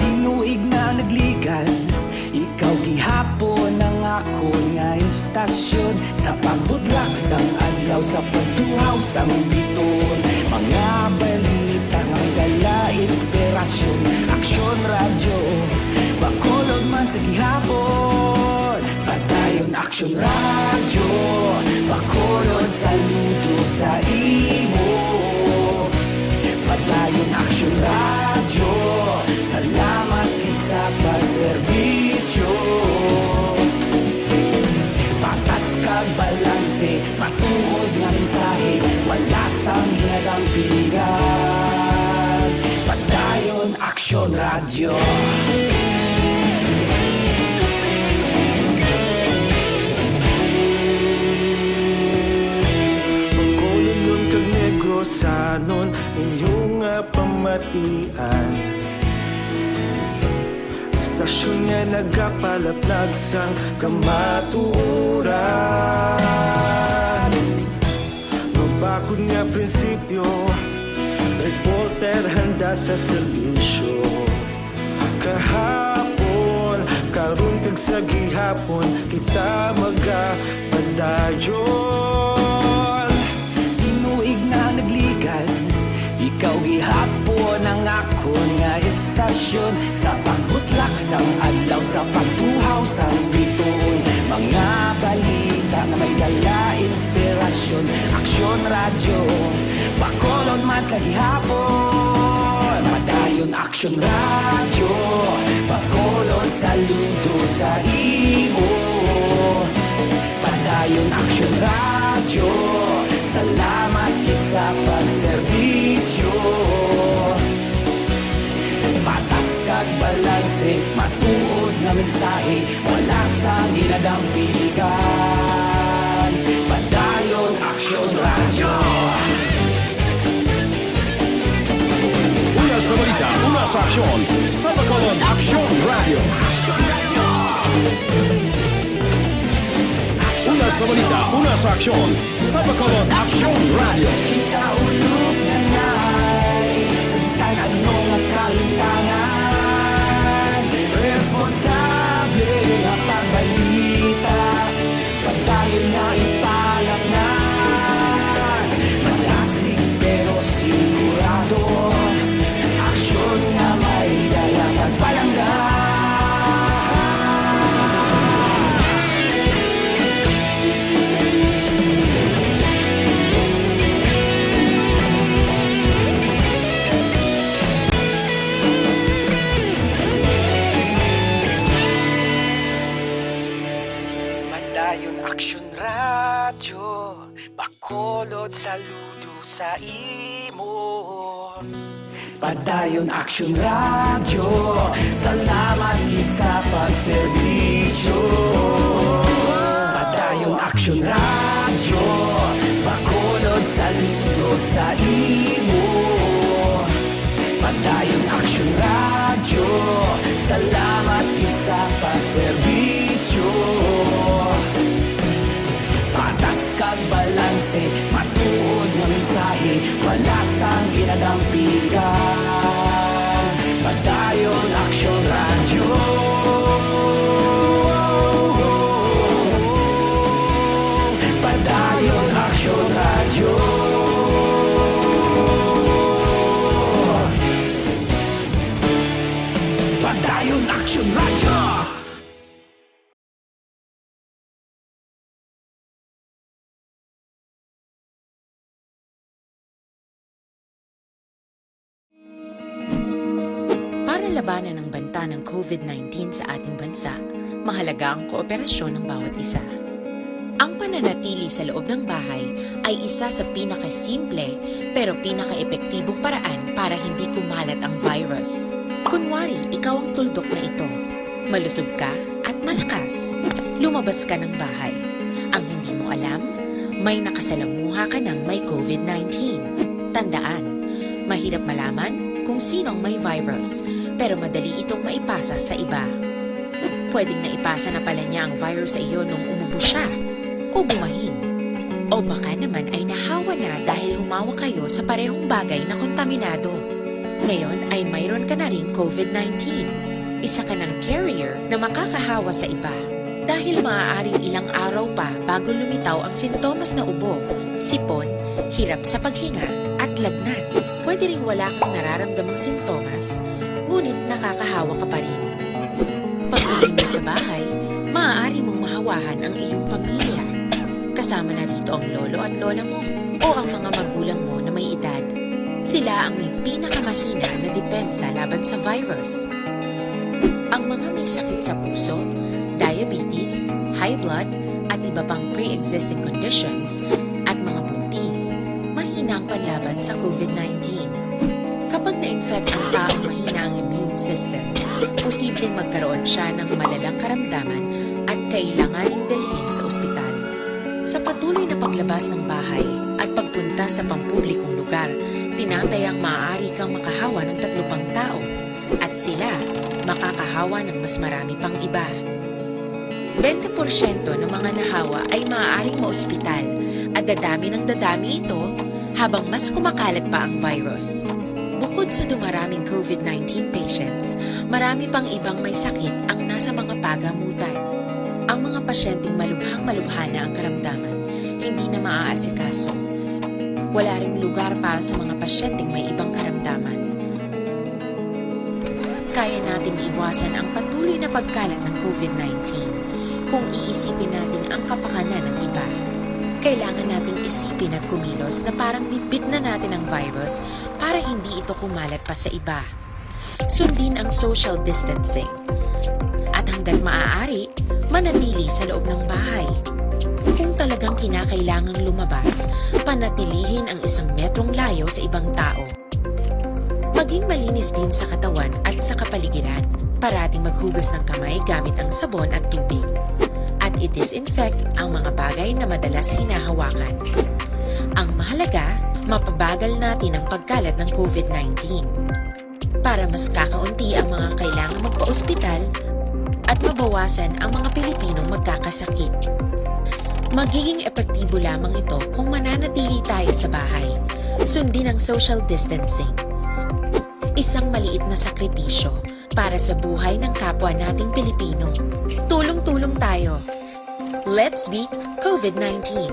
Tinuig na nagligan, ikaw gihapon ang ako nga istasyon. Sa pagbudlak sang adlaw, sa pagtuhaw sang biton. Mga balita nga dala inspirasyon. Aksyon radyo, bakolod man sa gihapon. Padayon aksyon radyo, bakolod saludo sa imo. Padayon aksyon radyo, salamat sa pagserbisyo. Patas kag balanse, matuod nga mensahe, wala sang hinagang piligan. Padayon aksyon radyo. Pagkolon kag negosanon, inyong nga pamatian. Stasyon nga nagapalaplag sang kamatuuran. Mabakod nga prinsipyo, reporter handa sa serbisyo. Kahapon, karon kag sa gihapon, kita magapadayon. Tinuig na nagligan, ikaw gihapon ang ako nga istasyon. Sa pagbutlak sang adlaw, sa pagtuhaw sang biton. Mga balita nga may dala inspirasyon. Aksyon radyo, bakolod man sa gihapon. Padayon aksyon radyo, bakolod saludo sa imo. Padayon aksyon radyo, salamat kit sa pagserbisyo. Patas kag balanse, matuod nga mensahe, wala sang hinagang piligan. Padayon aksyon radyo. Una sa balita, una sa aksyon, sa Bacolod Aksyon Radio. Una sa balita, una sa aksyon, sa Bacolod Aksyon Radio. Ikaulog na na'y sabisan ano nga kalintangan. Responsable nga pagbalita, pagdayon na ipalak na. Malasig pero sigurado, aksyon nga may dalang at palanggan. Padayon aksyon radyo, bakolod saludo sa imo. Padayon aksyon radyo, salamat kit sa pagserbisyo. Padayon aksyon radyo, bakolod saludo sa imo. Padayon aksyon radyo, salamat kit sa pagserbisyo. Patas kag balanse, matuod nga mensahe, wala sang hinagang piligan. Padayon aksyon radyo. Padayon aksyon radyo. Padayon aksyon radyo. Para labanan ang banta ng COVID-19 sa ating bansa, mahalaga ang kooperasyon ng bawat isa. Ang pananatili sa loob ng bahay ay isa sa pinakasimple pero pinaka-epektibong paraan para hindi kumalat ang virus. Kunwari, ikaw ang tuldok na ito. Malusog ka at malakas. Lumabas ka ng bahay. Ang hindi mo alam, may nakasalamuha ka ng may COVID-19. Tandaan, mahirap malaman kung sinong may virus, pero madali itong maipasa sa iba. Pwedeng naipasa na pala niya ang virus sa iyo nung umubo siya o bumahing. O baka naman ay nahawa na dahil humawa kayo sa parehong bagay na kontaminado. Ngayon ay mayroon ka na ring COVID-19. Isa ka ng carrier na makakahawa sa iba. Dahil maaaring ilang araw pa bago lumitaw ang sintomas na ubo, sipon, hirap sa paghinga at lagnat. Pwede ring wala kang nararamdamang sintomas, ngunit nakakahawa ka pa rin. Pag-uwi mo sa bahay, maaari mong mahawahan ang iyong pamilya. Kasama na rito ang lolo at lola mo o ang mga magulang mo na may edad. Sila ang may pinakamahina na depensa laban sa virus. Ang mga may sakit sa puso, diabetes, high blood, at iba pang pre-existing conditions at mga buntis, mahina ang panlaban sa COVID-19. Kapag na-infect ang taong mahina ang immune system, posibleng magkaroon siya ng malalang karamdaman at kailanganing dalhin sa ospital. Sa patuloy na paglabas ng bahay at pagpunta sa pampublikong lugar, tinatayang maaari kang makahawa ng 3 pang tao at sila makakahawa ng mas marami pang iba. 20% ng mga nahawa ay maaaring maospital at dadami ng dadami ito habang mas kumakalat pa ang virus. Bukod sa dumaraming COVID-19 patients, marami pang ibang may sakit ang nasa mga pagamutan. Ang mga pasyenteng malubhang-malubha na ang karamdaman, hindi na maaasikaso. Wala ring lugar para sa mga pasyenteng may ibang karamdaman. Kaya nating iwasan ang patuloy na pagkalat ng COVID-19 kung iisipin natin ang kapakanan ng iba. Kailangan nating isipin at kumilos na parang bitbit na natin ang virus para hindi ito kumalat pa sa iba. Sundin ang social distancing. At hanggat maaari, manatili sa loob ng bahay. Kung talagang kinakailangang lumabas, panatilihin ang 1 metrong layo sa ibang tao. Maging malinis din sa katawan at sa kapaligiran. Parating maghugas ng kamay gamit ang sabon at tubig. At i-disinfect ang mga bagay na madalas hinahawakan. Ang mahalaga, mapabagal natin ang pagkalat ng COVID-19. Para mas kakaunti ang mga kailangang magpa-ospital at mabawasan ang mga Pilipinong magkakasakit. Magiging epektibo lamang ito kung mananatili tayo sa bahay. Sundin ang social distancing. Isang maliit na sakripisyo para sa buhay ng kapwa nating Pilipino. Tulong-tulong tayo. Let's beat COVID-19.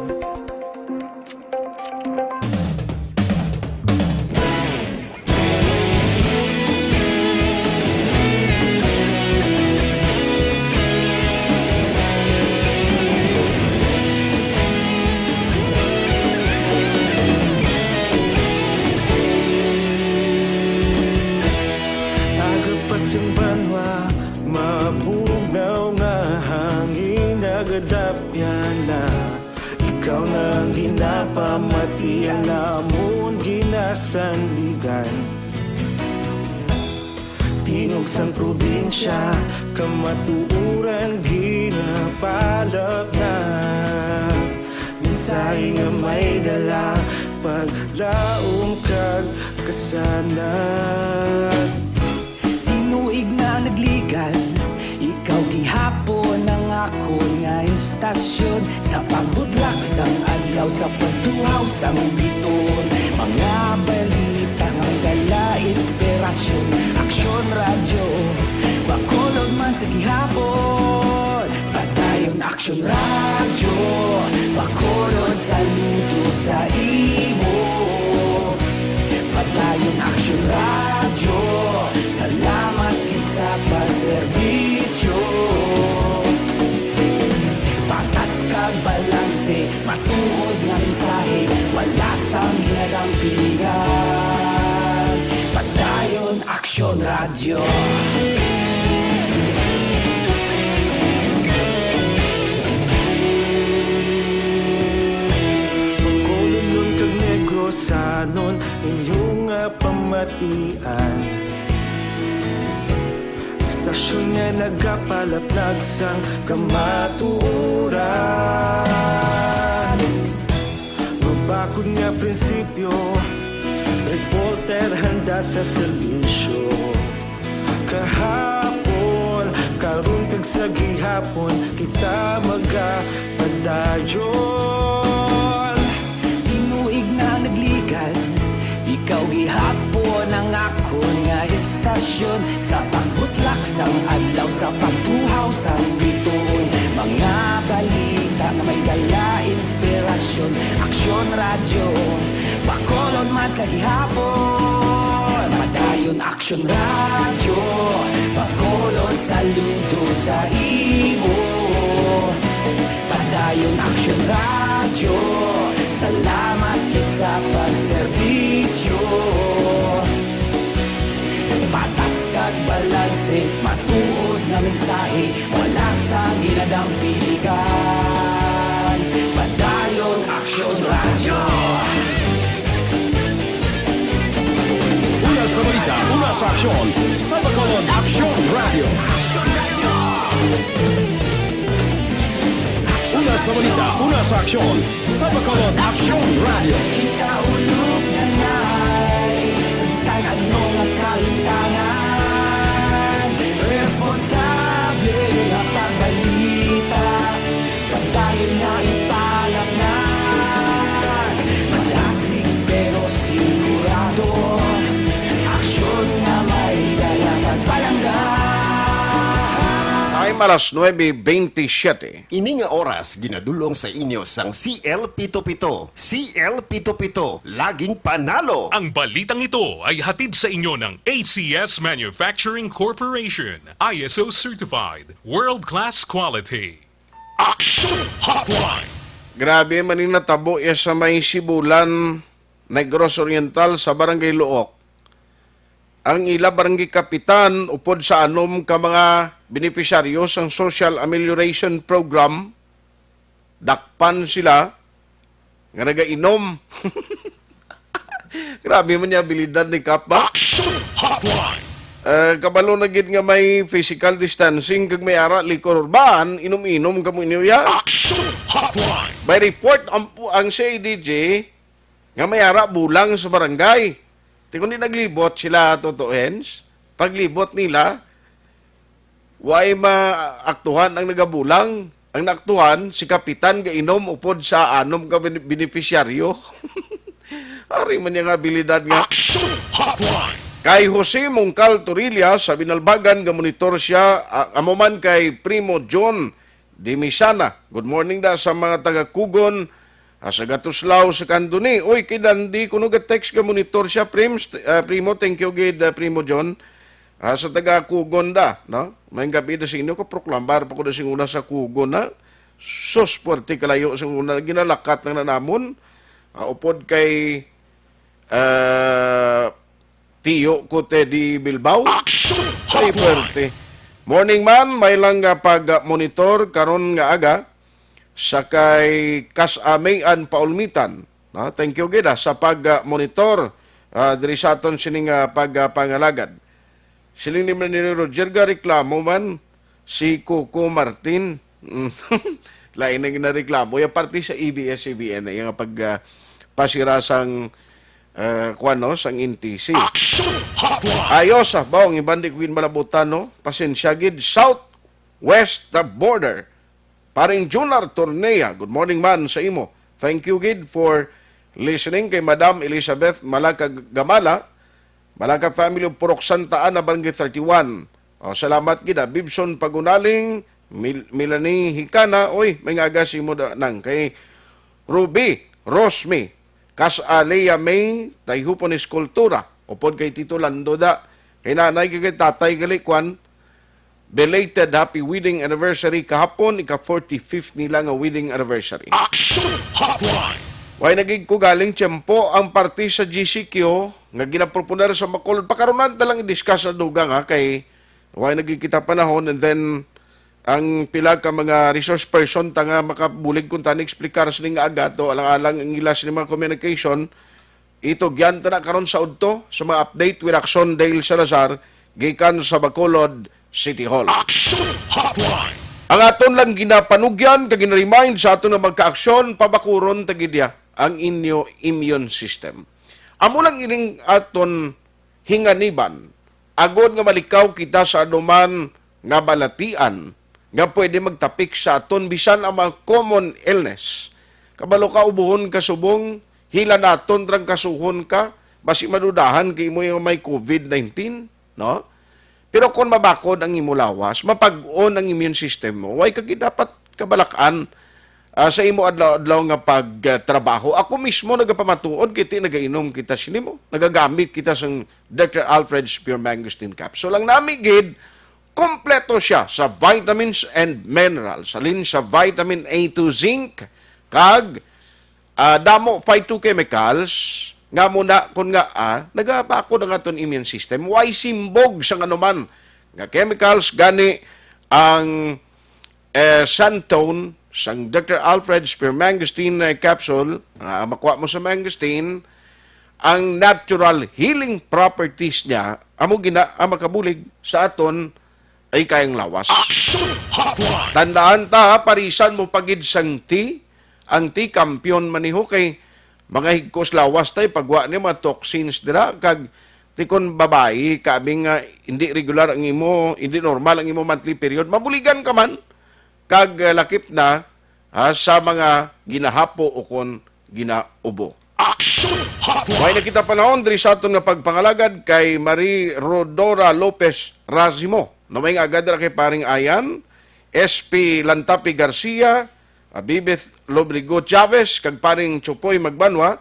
Simbanwa, mabugaw nga hangin nagadapya na. Ikaw na ang ginapamati, alamon ginasandigan. Tinog sang probinsya, kamatuuran ginapalap na. Minsay nga may dala, paglaom kag kasanat. Nagligan, ikaw gihapon ang ako nga istasyon sa pagbudlak sang adlaw sa pagtuhaw sang biton. Mga balita ang dala inspirasyon, aksyon radyo bakulog man sa gihapon. Padayon aksyon radyo bakulog saludo sa imo. Padayon aksyon radyo, salamat sa pagserbisyo. Patas kag balanse, matuod nga mensahe, wala sang ginadang pilihan. Padayon aksyon radyo. Magkulunod kag negosanon, inyong pamatian. Stasyon nga nagapalaplag sang kamatuoran. sa serbisyo. Kahapon, karong sa gihapon, kita magapadayon. Tinuig na naglikan, ikaw gihapon ang ako nga istasyon. Sa pagbutlak sang adlaw, sa pagtuhaw sang bituon, mga balita nga may dala inspirasyon. Aksyon radyo, Bacolod man sa gihapon. Padayon Aksyon radyo, Bacolod saludo sa imo. Padayon Aksyon radyo, salamat kit sa pagserbisyo. Patas kag balanse, matuod na mensahe, wala sa ginadang piligan. Padayon Aksyon radyo. Una sa balita, una sa aksyon, sa Bacolod Aksyon Radio. Una sa balita, una sa aksyon, sa Bacolod Aksyon Radio. Ikaulog na na'y Samsang anong ang kalintangan. Responsable na pagbalita, pagdayon na ipalak na. Malasig pero sigurado, aksyon na may dala pagpalanggan. Ay malas 9:27. Ini nga oras ginadulong sa inyo sang CL77. CL77, laging panalo. Ang balitang ito ay hatid sa inyo ng ACS Manufacturing Corporation. ISO certified. World-class quality. Action Hotline! Grabe man yung natabo ya sa may Sibulan, Negros Oriental sa Barangay Luok. Ang ila barangay kapitan upod sa anom ka mga benepisyaryo sang Social Amelioration Program, dakpan sila nga nagainom. Grabe man niya abilidad ni Kapa. Action Hotline! Kabalo na gid nga may physical distancing kag may ara likor urban, inom-inom kamo inyo ya. Action Hotline! By report ang CADJ nga may ara bulang sa barangay. Di kundi naglibot sila totoens, paglibot nila, way maaktuhan ang nagabulang. Ang naaktuhan, si Kapitan gainom upod sa anom ka benepisyaryo. Ari man yung abilidad nga. Action Hotline! Kay Jose Mongcal Torilla, sa Binalbagan, gamonitor siya, amuman kay Primo John Dimisana. Good morning da sa mga taga-Kugon, sa Gatuslaw, sa Kanduni. Uy, kidandi, kuno ga-text ka monitor siya, Primo, thank you, gid, Primo John. Sa taga-Kugon da, no? May gabi da sa inyo, kaproklambar pa ko da singuna sa Kugon, na? Sos, puwerte kalayo sa una, ginalakat na namon. Upod kay Tio Cote di Bilbao. Action Ay, puwerte. Morning man, may lang pag-monitor karon nga aga sa kay Kasamayan Paulmitan. No? Thank you gida sa pag-monitor diri sa aton sining pagpangalagad. Siling ni Roger ga reklamo man si Coco Martin. Lain na ginareklamo. Yung party sa EBS-CBN yung pagpasirasang kuano sang NTC. Action Hotline! Ayos bawang ibandi ko malabutan no. Pasensya gid south west the border. Paring Junar Tornea, good morning man sa imo. Thank you gid for listening kay Madam Elizabeth Malaka Gamala, Malaka Family of Purok Santa Ana, Barangay 31. Salamat gid Bibson Pagunaling, Melanie Hikana, oy may ngagas imo nang kay Ruby Rosme, Kasalea May, Tayhupon Eskultura, upod kay Tito Lando da, kay nanay kay tatay galikwan, belated happy wedding anniversary kahapon, ika-45th nila nga wedding anniversary. Action Hotline! Way nagig ko galing tiyempo ang party sa GCQ nga ginaproponer sa Bacolod. Pakarunan talang i-discuss na dugang ha, kay way nagig kita panahon and then ang pila ka mga resource person tanga makabulig kung tani explicar sa nga agad to alang-alang ang ilas ni mga communication ito gyan na karon sa udto sa mga update with Action Dale Salazar gikan sa Bacolod City Hall. Action Hotline! Ang aton lang ginapanugyan, kag-remind sa aton na magka-aksyon, pabakuron tagidya ang inyo immune system. Amo lang ining aton hinganiban agod nga malikaw kita sa anuman nga balatian nga pwede magtapik sa aton bisan ang mga common illness. Kabalo ka ubuhon ka subong, hila naton drang kasuhon ka, basi madudahan kay mo yung may COVID-19, no? Pero kung mabakod ang imo lawas, mapag-on ang immune system mo, way kagi dapat kabalakan sa imo adlaw-adlaw nga pagtrabaho. Ako mismo nagapamatuod kiti nagainom kita sinimo, nagagamit kita sang Dr. Alfred's Pure Mangosteen Capsule. Ang namigid kompleto siya sa vitamins and minerals. Alin sa vitamin A to zinc, kag damo phytochemicals, nga muna kun nga nagabakod ang aton immune system. Why simbog sa anuman nga chemicals gani ang Santone sang Dr. Alfred's Pure Mangosteen Capsule, makuha mo sa mangosteen, ang natural healing properties niya, amo makabulig sa aton ay kayang lawas. Tandaan ta, parisan mo pagid sang tea, ang tea kampiyon maniho kay mga higkos lawas tay pagwa ni mga toxins dira kag tikon babae kabing hindi regular ang imo, hindi normal ang imo monthly period, mabuligan ka man kag lakip na sa mga ginahapo o kon ginaubo. May nakita panahon diri sa aton nga pagpangalagad kay Marie Rodora Lopez Razimo. Namay nga agad ra kay paring Ayan, SP Lantapi Garcia, Bibeth Lobrigo Chavez, kag paring Chupoy Magbanwa,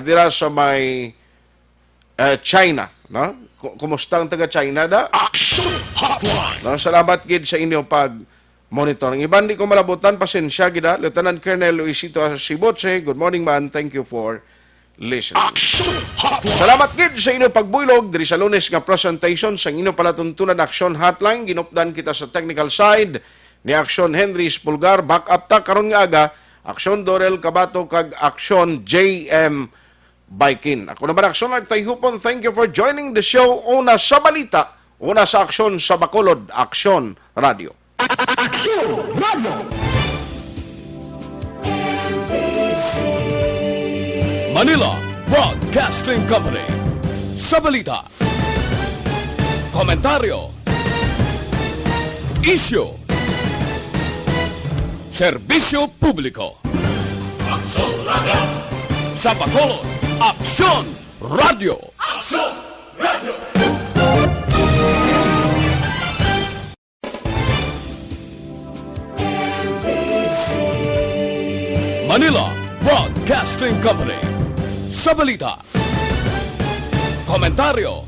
dira sa may China. No? Kumusta ang taga China da? No, salamat gid sa inyo pag monitoring. Iban di ko malabutan, pasensya gida. Lieutenant Colonel Luisito Sibotse, good morning man. Thank you for listening. Salamat gid sa inyo pagbuylog diri sa Lunes nga presentation sa inyo palatuntunan Action Hotline. Ginupdan kita sa technical side ni Action Henry Spulgar. Back up ta karon nga aga, Action Dorel Cabato kag Action JM Baikin. Ako naman Action Nagtayhupon. Thank you for joining the show. Una sa balita, una sa Action sa Bacolod, Action Radio. Manila Broadcasting Company. Sa balita, komentaryo, isyu, serbisyo publiko. Aksyon Radio. Sa Bacolod, Aksyon Radio. Aksyon Radio. Manila Broadcasting Company. Sa balita, komentaryo,